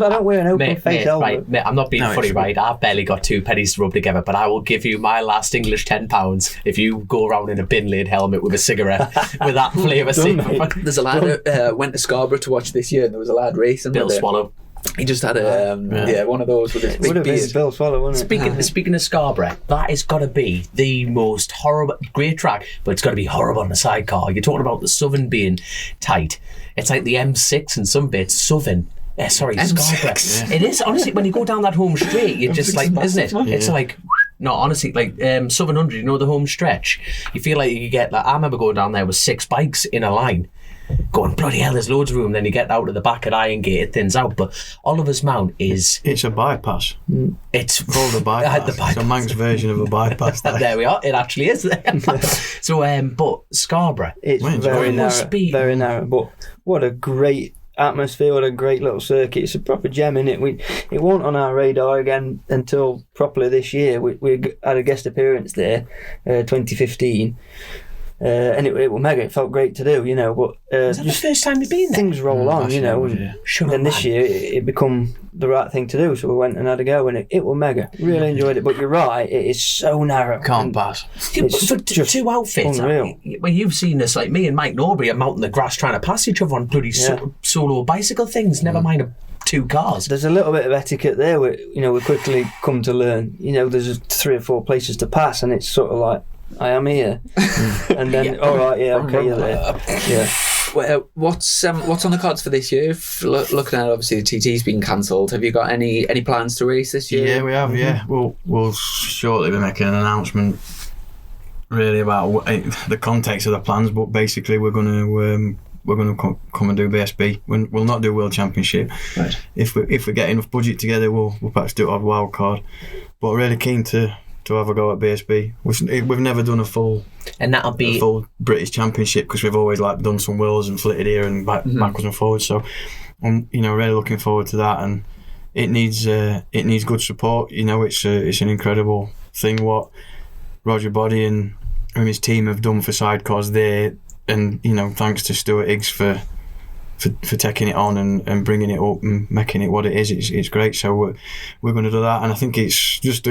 don't wear an open face helmet. Mate, I'm not being funny, right? I've barely got 2 pennies to rub together, but I will give you my last English £10 if you go around in a bin lid helmet with a cigarette with that flavour seat. There's a lad who went to Scarborough to watch this year, and there was a lad racing. Bill Swallow. He just had one of those with his big beard. Bill Swallow, wouldn't it? Speaking of Scarborough, that has got to be the most horrible, great track, but it's got to be horrible on the sidecar. You're talking about the Southern being tight. It's like the M6 in some bits. Southern. Scarborough. Yeah. It is, honestly, when you go down that home straight, you're just like, isn't it? Yeah. It's like, no, honestly, like Southern 100, the home stretch. You feel like you get, I remember going down there with 6 bikes in a line. Going, bloody hell, there's loads of room. Then you get out of the back at Irongate, it thins out. But Oliver's Mount is... It's a bypass. It's called a bypass. It's a Manx version of a bypass. There we are. It actually is. So, but Scarborough... It's very narrow. But what a great atmosphere, what a great little circuit. It's a proper gem, innit? It won't on our radar again until properly this year. We had a guest appearance there, 2015. and it was mega. It felt great to do, but Is that the first time you've been there? things roll on, Shut up, And this man. year it become the right thing to do, so we went and had a go, and it was mega. Really enjoyed it, but you're right, it is so narrow. Can't pass. Yeah, but It's for just two outfits, unreal. well, you've seen us, like me and Mike Norbury are mounting the grass trying to pass each other on bloody solo bicycle things, never mind two cars. There's a little bit of etiquette there, we quickly come to learn. There's 3 or 4 places to pass, and it's sort of like, I am here, and then all right, okay, you're there. Yeah. Well, what's on the cards for this year? Looking at obviously the TT's been cancelled. Have you got any plans to race this year? Yeah, we have. Yeah, we'll shortly be making an announcement, really about the context of the plans. But basically, we're going to come and do BSB. We'll not do World Championship. Right. If we get enough budget together, we'll perhaps do it on wild card. But really keen to have a go at BSB. We've never done a full British Championship because we've always done some Worlds and flitted here and backwards and forwards. So I'm really looking forward to that, and it needs good support. It's an incredible thing what Roger Body and his team have done for sidecars there, and thanks to Stuart Higgs for taking it on and bringing it up and making it what it is. It's great. So we're going to do that, and I think it's just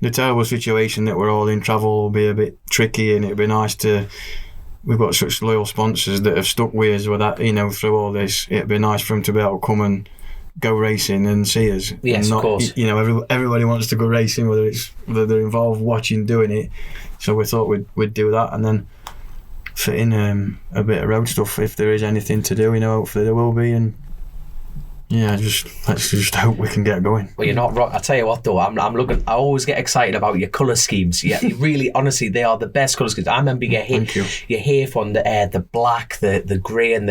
the terrible situation that we're all in. Travel will be a bit tricky, and it'd be nice we've got such loyal sponsors that have stuck with us with that, through all this. It'd be nice for them to be able to come and go racing and see us. Yes, of course. Everybody wants to go racing, whether they're involved watching, doing it. So we thought we'd do that, and then fit in a bit of road stuff if there is anything to do. Hopefully there will be, and let's just hope we can get going. Well, you're not wrong. I tell you what, though, I'm looking. I always get excited about your colour schemes. Yeah, you really, honestly, they are the best colour schemes. I remember your hair from the black, the grey, and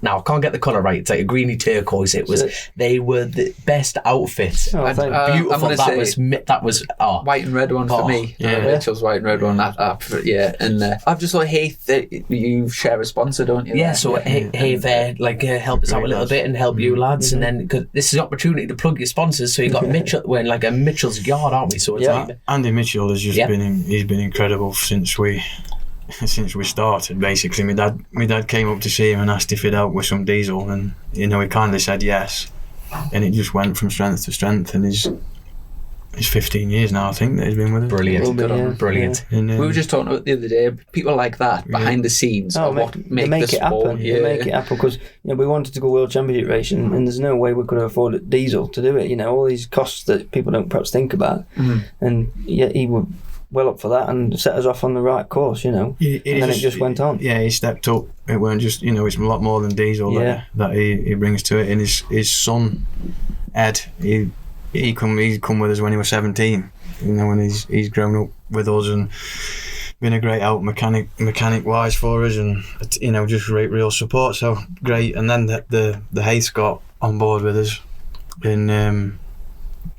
now I can't get the colour right. It's like a greeny turquoise. They were the best outfits. Oh, Beautiful. That was white and red one for me. Yeah. Rachel's white and red one. And I've just thought Heath, you share a sponsor, don't you? Yeah, so Heath help us out a little bit and help you lads, and then because this is the opportunity to plug your sponsors. So you got Mitchell, we're in a Mitchell's yard, aren't we? So it's Andy Mitchell has just he's been incredible since we started. Basically, my dad came up to see him and asked if he'd help with some diesel, and he kindly said yes, and it just went from strength to strength, and it's 15 years now, I think, that he's been with us. Brilliant. Brilliant. And, we were just talking about the other day, people like that behind the scenes are what make the it sport. happen. They make it happen because we wanted to go World Championship racing, and there's no way we could afford a diesel to do it. All these costs that people don't perhaps think about, and he was well up for that and set us off on the right course. And then it just went on. Yeah, he stepped up. It weren't just it's a lot more than diesel that he brings to it. And his son Ed, he's come with us when he was 17, and he's grown up with us and been a great help mechanic wise for us, and just real support. So great. And then the Heaths got on board with us, and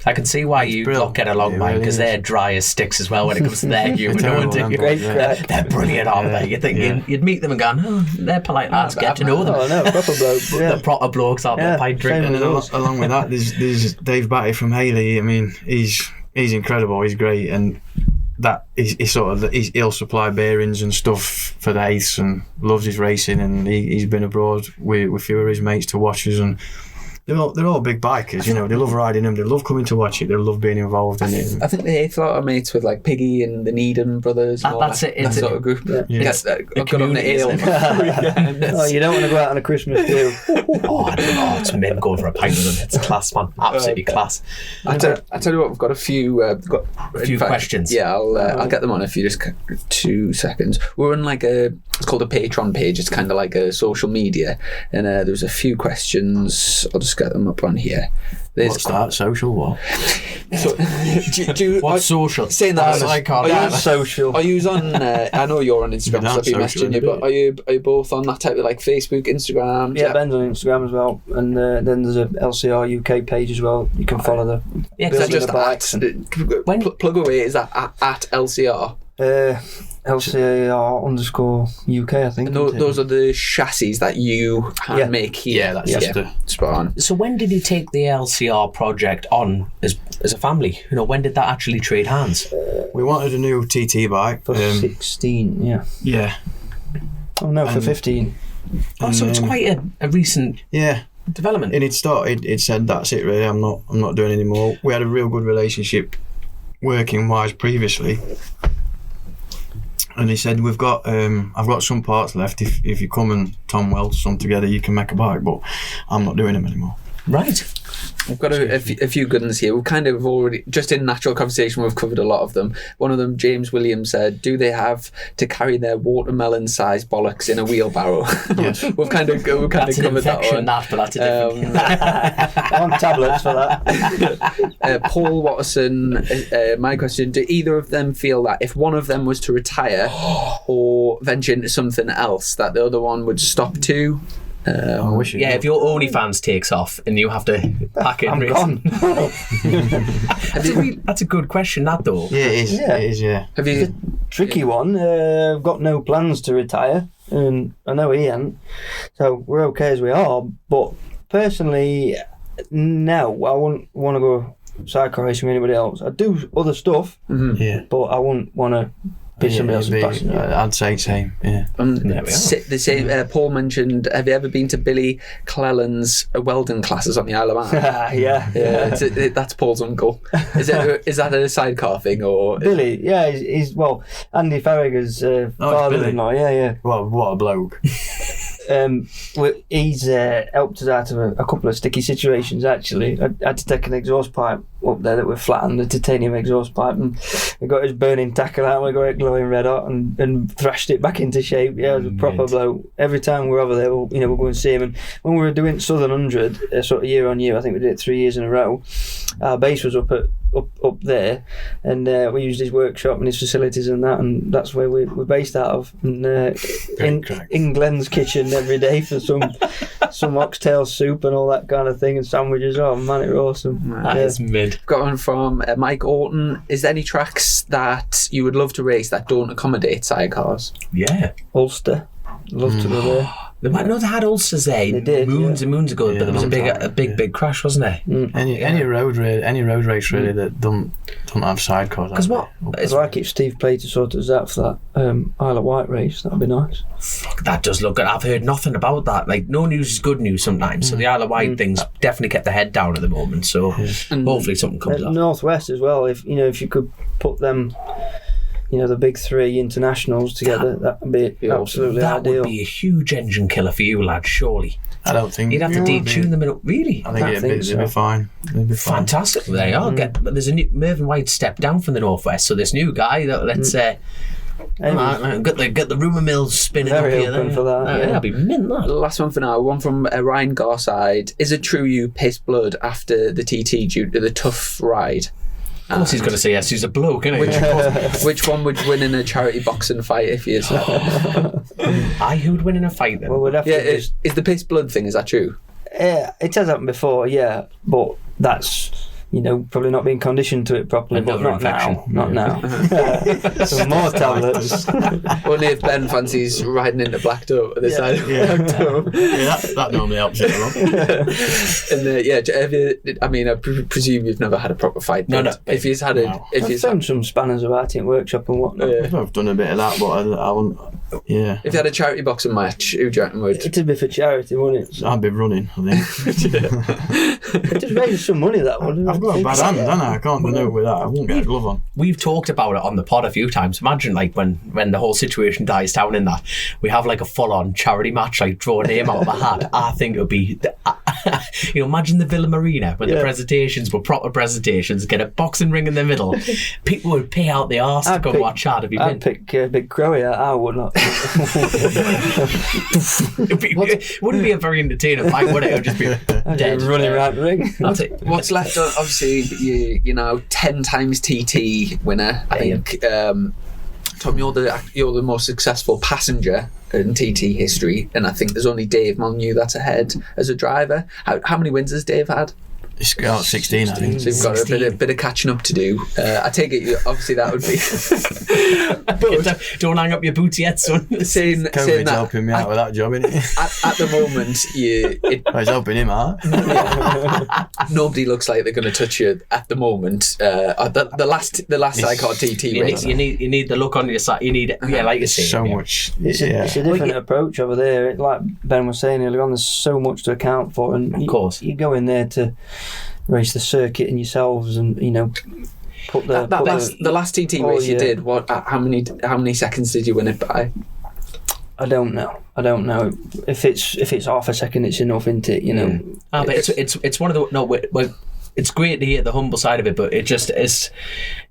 I can see why you lot get along, man, because they're dry as sticks as well when it comes to their humour. They're brilliant, aren't they? You think you'd meet them and go, they're polite lads, get to know them. Oh no, proper blokes. They're proper blokes out there, pint drinking. And along with that, there's Dave Batty from Haley. I mean, he's incredible. He's great, and that he'll supply bearings and stuff for the Heaths, and loves his racing. And he's been abroad with a few of his mates to watch us, and they're all big bikers. They love riding them. They love coming to watch it. They love being involved in it. I think the Heath lot are mates with Piggy and the Needham brothers. That's it. That sort of group. It's a community, isn't it? Oh, you don't want to go out on a Christmas do. It's men going for a pint with them. It's class, man. Absolutely class. I tell you what, we've got a few questions. Yeah, I'll get them on if you just 2 seconds. We're on it's called a Patreon page. It's kind of like a social media, and there's a few questions. I'll just get them up on here. What's that? Social what? So, What's social? Saying that, Are you social? Are you on? I know you're on Instagram, so I'll be messaging you. But are you both on that type of Facebook, Instagram? Yeah, Ben's on Instagram as well, and then there's a LCR UK page as well. You can follow the. Yeah, because just plug away. Is that at LCR? LCAR_UK, I think. And those are the chassis that you hand make here. Yeah, that's just a... Spot on. So when did you take the LCR project on as a family? You know, when did that actually trade hands? We wanted a new TT bike. For 16, yeah. Yeah. Oh no, for 15. Oh, so it's quite a recent development. And it said, that's it really, I'm not doing any more. We had a real good relationship working wise previously. And he said, I've got some parts left. If you come and Tom weld some together, you can make a bike, but I'm not doing them anymore. Right. We've got a few good ones here. We've kind of already, just in natural conversation, we've covered a lot of them. One of them, James Williams said, do they have to carry their watermelon-sized bollocks in a wheelbarrow? Yes. we've kind of covered That's an that infection, one. but that's a different... I want tablets for that. Paul Watterson, my question, do either of them feel that if one of them was to retire or venture into something else, that the other one would stop too? I wish it Yeah, would. if your OnlyFans takes off and you have to pack it, I'm gone. That's a good question, that though. Yeah, it is. Yeah. It is, yeah. Have you? Tricky one. I've got no plans to retire, and I know he ain't. So we're okay as we are. But personally, no, I wouldn't want to go sidecar racing with anybody else. I do other stuff, Yeah. but I wouldn't want to be somebody else's passenger. I'd say same, yeah. There we are. They say Paul mentioned. Have you ever been to Billy Clelland's welding classes on the Isle of Man? Yeah. That's Paul's uncle. Is that a sidecar thing or? Billy, yeah, he's well, Andy Farragher's father-in-law. Yeah. What a bloke. He's helped us out of a couple of sticky situations actually. I had to take an exhaust pipe up there that were flattened, a titanium exhaust pipe, and we got his burning tackle out, we got it glowing red hot and thrashed it back into shape. Yeah, it was a proper blow. Every time we're over there, we'll go and see him. And when we were doing Southern 100 sort of year on year, I think we did it 3 years in a row, our base was up there, and we used his workshop and his facilities and that, and that's where we're based out of. And in Glenn's kitchen every day for some oxtail soup and all that kind of thing, and sandwiches. Oh man, it was awesome. That is mid. Got one from Mike Orton. Is there any tracks that you would love to race that don't accommodate sidecars? Yeah. Ulster, love to go there. They had ulcers there They did, moons and moons ago, Yeah, but there was long a big crash, wasn't there? Any road race really that don't have sidecars. Because what? I'd like if Steve Play to sort us out for that Isle of Wight race. That'd be nice. Fuck, that does look good. I've heard nothing about that. Like, no news is good news sometimes. So the Isle of Wight thing's definitely kept the head down at the moment. So hopefully something comes up. Northwest as well. If you could put them, the big three internationals together, that would be absolutely That ideal. would be a huge engine killer for you, lad, surely. I don't think You'd have to detune them in. Really? I think it'd be fine. It'd be fine. Fantastic. There you are. There's a new Mervyn White stepped down from the Northwest, so this new guy that let's say get the rumour mills spinning Very up here. open for that, yeah. That'd be mint, that. Last one for now. One from Ryan Garside. Is it true you pissed blood after the TT due to the tough ride? Of course he's going to say yes. He's a bloke, isn't he? Which one would win in a charity boxing fight if you? Who'd win in a fight then? Well, we'd have to Is the piss blood thing? Is that true? it has happened before, yeah, but that's probably not being conditioned to it properly. Another but not infection. now. Not now. Some more tablets. Only if Ben fancies riding into Blackdoe at the side of Blackdoe. That normally helps it a lot. And I presume you've never had a proper fight. No. If he's had I've found some spanners about it in workshop and whatnot. I've done a bit of that, but I wouldn't. Yeah. If you had a charity boxing match, who do you reckon would? It'd be for charity, wouldn't it? I'd be running, I think. It just raises some money, that one. I've got a bad hand, don't I? I can't do with that. I won't get a glove on. We've talked about it on the pod a few times. Imagine when the whole situation dies down in that, we have like a full-on charity match, like draw a name out of a hat. I think it would be, imagine the Villa Marina when the presentations were proper presentations, get a boxing ring in the middle. People would pay out the arse to go and watch that. I'd pick Big Crowy. I would not. It wouldn't be a very entertaining fight, would it? It would just be dead. Running around the ring. That's it. What's left? Obviously, you know, 10 times TT winner. I think. Tom, you're the most successful passenger in TT history, and I think there's only Dave Molyneux that's ahead as a driver. How many wins has Dave had? It's got 16, I think. So you've got a bit of catching up to do. I take it, obviously, that would be. But don't hang up your boots yet, son. saying COVID's that, helping me out with that job, isn't it? at the moment, It's helping him out. nobody looks like they're going to touch you at the moment. The last ICAR TT race. You need the look on your side. You need, like you say. So much. It's a different approach over there. Like Ben was saying earlier on, there's so much to account for, and of course you go in there to race the circuit and yourselves, and put the last TT race you did. What? How many seconds did you win it by? I don't know. If it's half a second, it's enough, isn't it? But it's one of the it's great to hear the humble side of it, but it just is.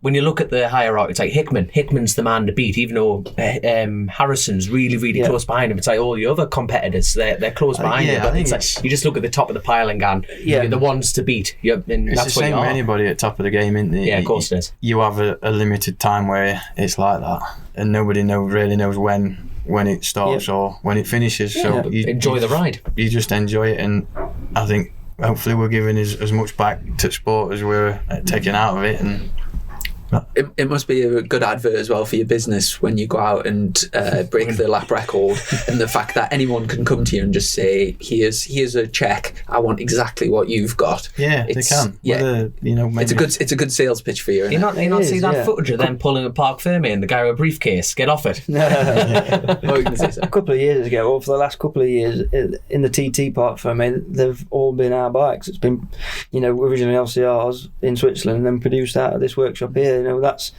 When you look at the hierarchy, it's like Hickman's the man to beat, even though Harrison's really close behind him. It's like all the other competitors, they're close behind him. But it's like you just look at the top of the pile and go, you're the ones to beat. And it's that's the same with anybody at top of the game, isn't it? Yeah, of course it is. You have a limited time where it's like that, and nobody really knows when it starts or when it finishes. So you enjoy the ride. You just enjoy it, and I think hopefully we're giving as much back to sport as we're taking out of it. And it must be a good advert as well for your business when you go out and break the lap record, and the fact that anyone can come to you and just say, here's a check, I want exactly what you've got. They can. Yeah, maybe it's a good sales pitch for you. You not see that footage of them pulling a Park Fermi and the guy with a briefcase? Get off it. A couple of years ago, or for the last couple of years, in the TT Park Fermi, they've all been our bikes. It's been, originally LCRs in Switzerland and then produced out of this workshop here. That's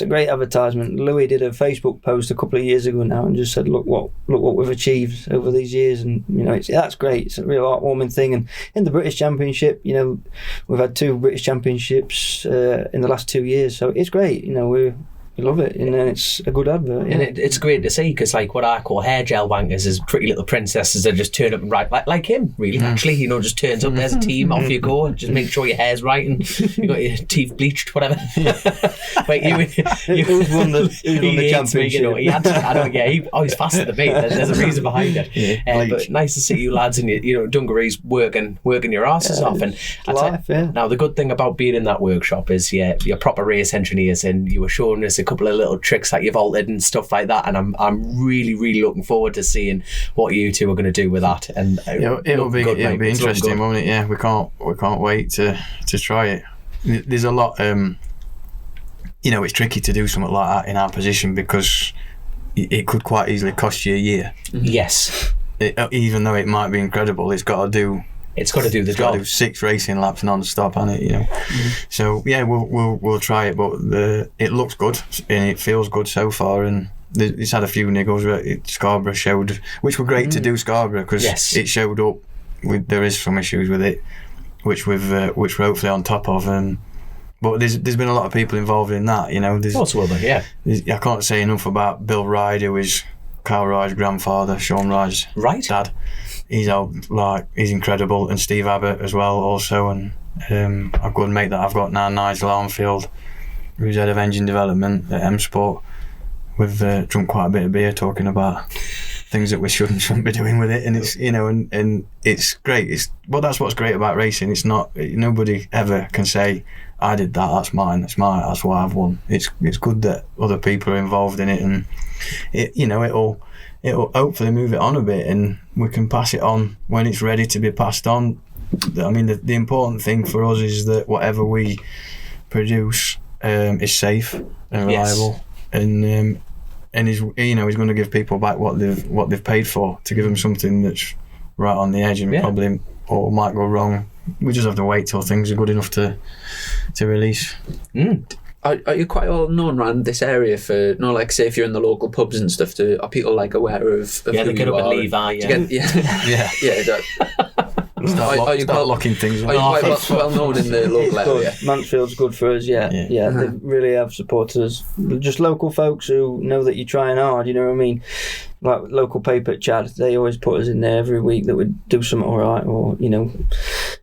a great advertisement. Louis did a Facebook post a couple of years ago now and just said, look what we've achieved over these years, and that's great. It's a real heartwarming thing. And in the British Championship, we've had 2 British Championships in the last 2 years, so it's great. We love it, and it's a good advert. Yeah. And it's great to see, because like what I call hair gel wankers is pretty little princesses that just turn up and ride like him, really. Actually, just turns up, there's a team, off you go, and just make sure your hair's right and you got your teeth bleached, whatever. Wait, who's won the championship? He's faster than me. There's a reason behind it. But nice to see you lads and your dungarees working your asses off. And now the good thing about being in that workshop is you're proper race engineers, and you were showing us a couple of little tricks that you've altered and stuff like that, and I'm really looking forward to seeing what you two are going to do with that. And it'll be interesting, won't it? Yeah, we can't wait to try it. There's a lot. It's tricky to do something like that in our position, because it could quite easily cost you a year. Yes. Even though it might be incredible, it's got to do the job. It's got to do 6 racing laps non-stop, hasn't it? So we'll try it, but it looks good and it feels good so far. And it's had a few niggles. Scarborough showed, which were great to do Scarborough, because it showed up. There is some issues with it, which we're hopefully on top of. But there's been a lot of people involved in that. I can't say enough about Bill Ryde, who is Carl Ryde's grandfather, Sean Ryde's dad. He's incredible, and Steve Abbott as well also, and a good mate that I've got now, Nigel Armfield, who's head of engine development at M Sport. We've drunk quite a bit of beer talking about things that we shouldn't be doing with it, and it's and it's great. That's what's great about racing. It's not, nobody ever can say, I did that, that's mine, that's why I've won. It's good that other people are involved in it, and it'll hopefully move it on a bit, and we can pass it on when it's ready to be passed on. I mean, the important thing for us is that whatever we produce is safe and reliable, and he's going to give people back what they've paid for, to give them something that's right on the edge and probably or might go wrong. We just have to wait till things are good enough to release. Are you quite well known around this area for, like, say if you're in the local pubs and stuff, are people like aware of who they get you up are? at Levi, Start locking things up. Are you quite well known in the local area? Mansfield's good for us, They really have supported us. Just local folks who know that you're trying hard, you know what I mean? Like local paper at Chad, they always put us in there every week that we'd do something alright, or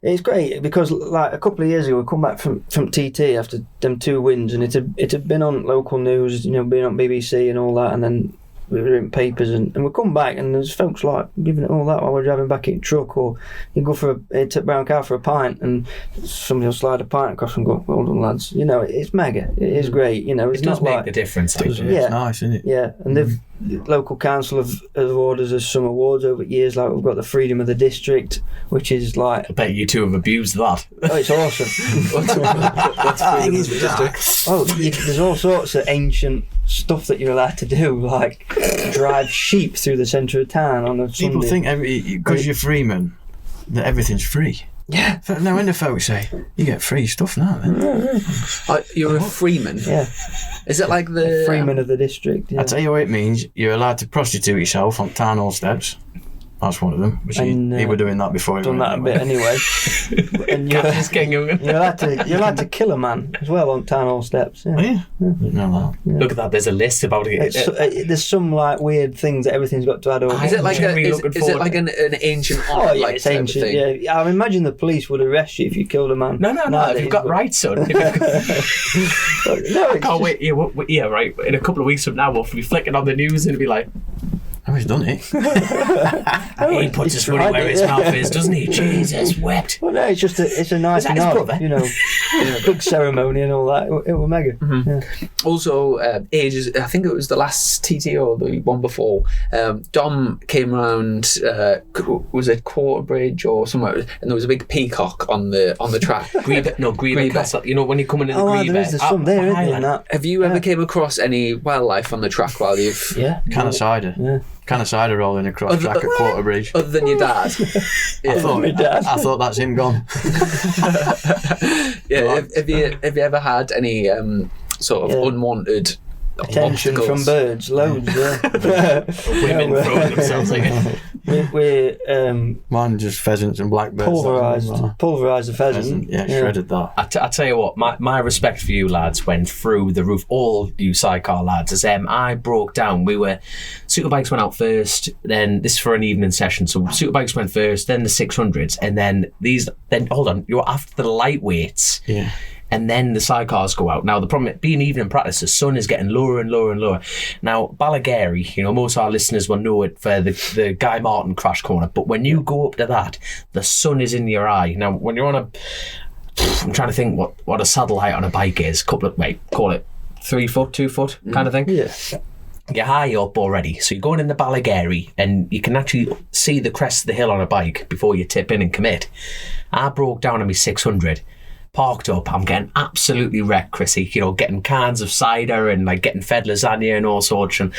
it's great, because like a couple of years ago we come back from TT after them 2 wins, and it had been on local news, been on BBC and all that, and then we were in papers, and we come back and there's folks like giving it all that while we're driving back in the truck, or you go for a take round car for a pint and somebody will slide a pint across and go, well done lads. You know, it's mega. It is great. You know, it's It does not make like the difference. It's nice, isn't it? yeah, and the local council have awarded us some awards over years. Like we've got the Freedom of the District, which is like, I bet you two have abused that. oh, it's awesome. There's all sorts of ancient stuff that you're allowed to do, like drive sheep through the centre of town on a Sunday. People think because you're freeman that everything's free. Yeah. Now when the folks say you get free stuff now, then You're a freeman. Yeah. Is it like the Freeman of the district. Yeah. I tell you what it means. You're allowed to prostitute yourself on town hall steps. That's one of them. Which And, he were doing that before. Done that a bit anyway. And you're allowed to kill a man as well on town hall steps. Yeah. Oh, yeah. No, Look at that. There's a list about it. There's some like weird things that everything's got to add up. Is it like an ancient honor? Oh yeah, like it's ancient. thing? Yeah, I imagine the police would arrest you if you killed a man. No. If you've got rights, son. No, I can't wait. Yeah, right. In a couple of weeks from now, we'll be flicking on the news and be like, oh, he's done it. he puts his money where his mouth is, doesn't he? Jesus wept. Well, no, it's a nice Is that his nod, brother? you know, big ceremony and all that. It was mega. Mm-hmm. Yeah. Also, ages. I think it was the last TT or the one before. Dom came round. Was it Quarterbridge or somewhere? And there was a big peacock on the track. Grebe Castle. You know when you're coming in the Grebe. There's some there, isn't there? That. Have you ever came across any wildlife on the track while you've? Yeah. Can of cider. Yeah. Can of cider rolling across track at Quarterbridge. Other than your dad. I thought that's him gone. Yeah. Have you ever had any sort of unwanted attention obstacles? from birds? Loads. Yeah. Women throwing themselves like We're Mine just pheasants and blackbirds. pulverised the pheasant. Yeah, shredded that. I tell you what, my respect for you lads went through the roof. All you sidecar lads, as I broke down. Superbikes went out first, then this is for an evening session. So Superbikes went first, then the 600s, and then hold on, you're after the lightweights. Yeah. And then the sidecars go out. Now, the problem, being evening practice, the sun is getting lower and lower and lower. Now, Ballagary, most of our listeners will know it for the Guy Martin crash corner. But when you go up to that, the sun is in your eye. Now, when you're on I'm trying to think what a saddle height on a bike is. Call it 3 foot, 2 foot kind of thing. Yeah. You're high up already. So you're going in the Ballagary and you can actually see the crest of the hill on a bike before you tip in and commit. I broke down on my 600. Parked up, I'm getting absolutely wrecked, Chrissy. Getting cans of cider and like getting fed lasagna and all sorts, and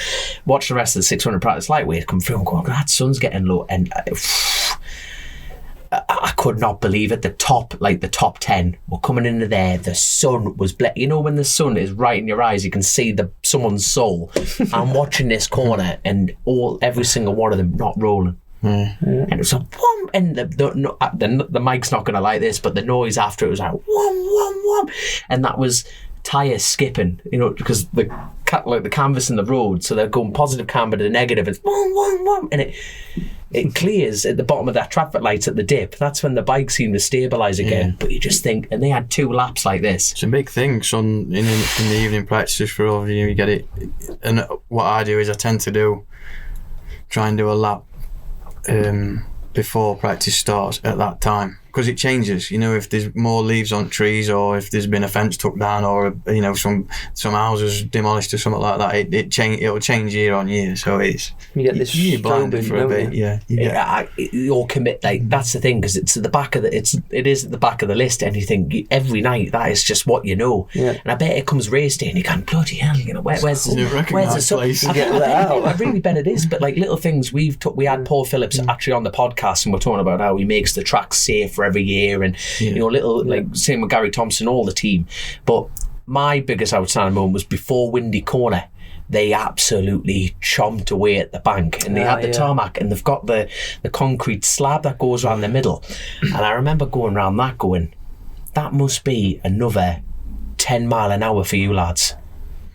watch the rest of the 600 practice lightweight come through and going, that sun's getting low, and I could not believe it. The top 10 were coming into there. The sun was when the sun is right in your eyes, you can see someone's soul. I'm watching this corner, and every single one of them not rolling. And it was a whomp, and the mic's not going to like this, but the noise after it was like whomp, whomp, whomp, and that was tyres skipping, because the canvas in the road, so they're going positive camber to negative, it's whomp, whomp, whomp, and it clears at the bottom of that traffic lights at the dip. That's when the bike seemed to stabilise again. But you just think, and they had 2 laps like this. It's a big thing, son, in the evening practices for all of you. You get it, and what I do is I tend to try and do a lap before practice starts at that time, because it changes. If there's more leaves on trees, or if there's been a fence took down, or some houses demolished or something like that, it'll change year on year. So you get this you're blinded for a bit. You'll commit, like, that's the thing, because it's at the back of it is at the back of the list, and you think every night that is just what and I bet it comes race day and you can, bloody hell, where's the sun? I really bet it is. But like little things, we had Paul Phillips actually on the podcast, and we're talking about how he makes the track safe for every year, and same with Gary Thompson, all the team. But my biggest outstanding moment was before Windy Corner. They absolutely chomped away at the bank, and they had the tarmac, and they've got the concrete slab that goes around the middle. And I remember going around that going, that must be another 10 mile an hour for you lads.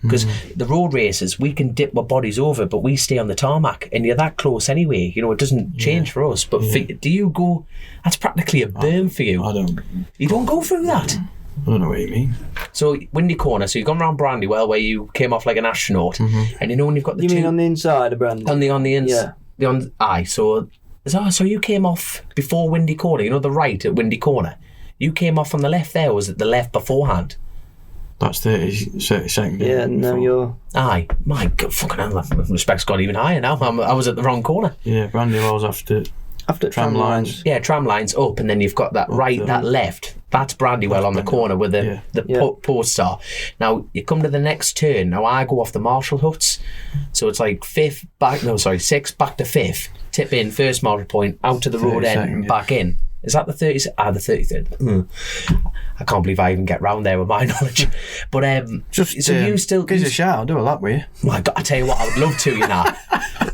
Because the road races, we can dip our bodies over, but we stay on the tarmac, and you're that close anyway. It doesn't change for us. But do you go? That's practically a berm for you. I don't. You don't go through that. I don't know what you mean. So Windy Corner. So you've gone around Brandywell where you came off like an astronaut, and you know when you've got the You two mean on the inside of Brandon? on the inside. Yeah. Aye. So you came off before Windy Corner. You know the right at Windy Corner. You came off on the left there. Or was it the left beforehand? That's 30 seconds. Yeah, no, before. you're... Aye. My God, fucking hell. Respect's gone even higher now. I was at the wrong corner. Yeah, Brandywell's after Tram lines. Yeah, tram lines up, and then you've got that right, that left. That's Brandywell on the corner where the posts are. Now, you come to the next turn. Now, I go off the Marshall huts. So it's like 6 back to 5th. Tip in, first Marshall point, out to the road end, and back in. Is that the 30th? The 33rd. I can't believe I even get round there with my knowledge. But you still give us a shout. I'll do a lap with you. My God, I tell you what, I would love to. You know,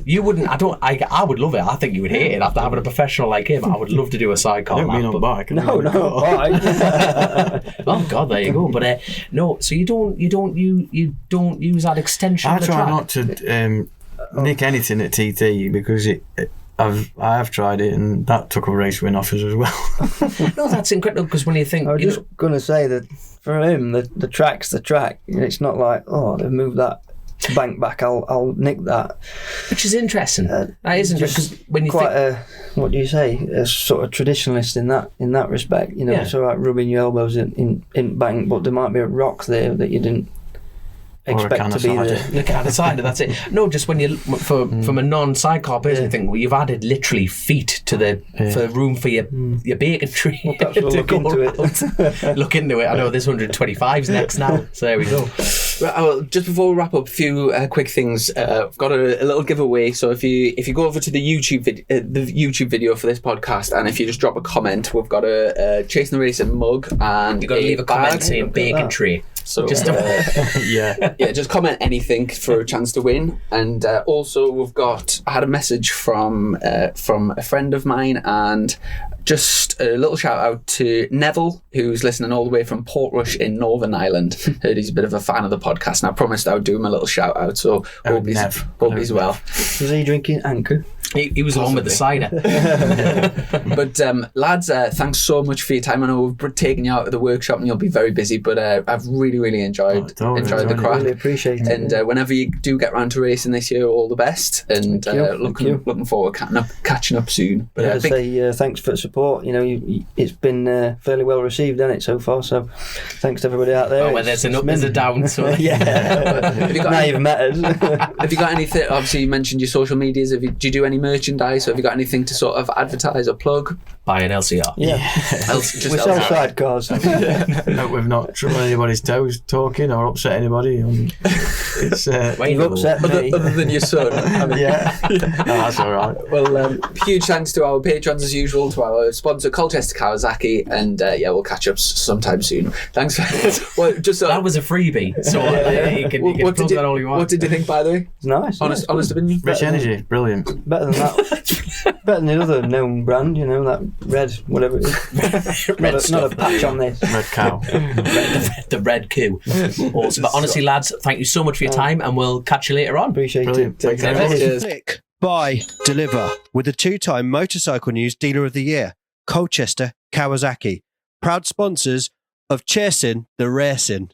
you wouldn't. I would love it. I think you would hate it after having a professional like him. I would love to do a sidecar. I don't mean on bike. No, bike. Oh God, there you go. But no, so you don't use that extension. I of the try track? not to nick anything at TT because I have tried it and that took a race win off us as well. No, that's incredible because when you think, I was just going to say that for him, the track's the track. It's not like, oh, they've moved that bank back, I'll nick that. Which is interesting. That is interesting because when you quite think, what do you say? A sort of traditionalist in that respect. You know, it's all right rubbing your elbows in bank, but there might be a rock there that you didn't expect to be there. The kind of cider, that's it. No, just when you from a non-sidecar person, you think, well, you've added literally feet to for room for your bacon tree. Well, perhaps we'll look into it. Look into it. I know this 125's next now, so there we go. Well, just before we wrap up, a few quick things. I've got a little giveaway. So if you go over to the YouTube video for this podcast, and if you just drop a comment, we've got a Chasing the Racing mug, and you've got to leave a comment saying bacon tray. So just just comment anything for a chance to win. And also I had a message from a friend of mine, and just a little shout out to Neville, who's listening all the way from Portrush in Northern Ireland. Heard he's a bit of a fan of the podcast, and I promised I would do him a little shout out. So hope he's well. Was he drinking Anchor? He was along with the cider. But lads, thanks so much for your time. I know we've taken you out of the workshop and you'll be very busy, but I've really enjoyed the crack. Really appreciate it. And whenever you do get round to racing this year, all the best. And looking forward to catching up soon. But thanks for the support. You know, it's been fairly well received, hasn't it, so far? So thanks to everybody out there. Oh, well, there's an up, there's a down. So You've met us. Have you got anything? Obviously, you mentioned your social medias. Do you do any merchandise? Or have you got anything to sort of advertise or plug? Buy an LCR. Yeah. We sell sidecars. Hope we've not trodden anybody's toes talking or upset anybody. It's you've upset me. Other than your son. That's all right. Well, huge thanks to our patrons as usual, to our sponsor Colchester Kawasaki, and we'll catch up sometime soon. Thanks for that was a freebie, so you can plug that all you want. What did you think, by the way? It's nice. Honest opinion? Rich Energy, brilliant. Better than that. Better than the other known brand, you know, that red, whatever it is. Not a patch on this. Red cow. The red coup. Awesome. But honestly, lads, thank you so much for your time, and we'll catch you later on. Appreciate Brilliant. it. Cheers. Click, buy, deliver with the 2-time Motorcycle News Dealer of the Year, Colchester Kawasaki. Proud sponsors of Chasing the Racing.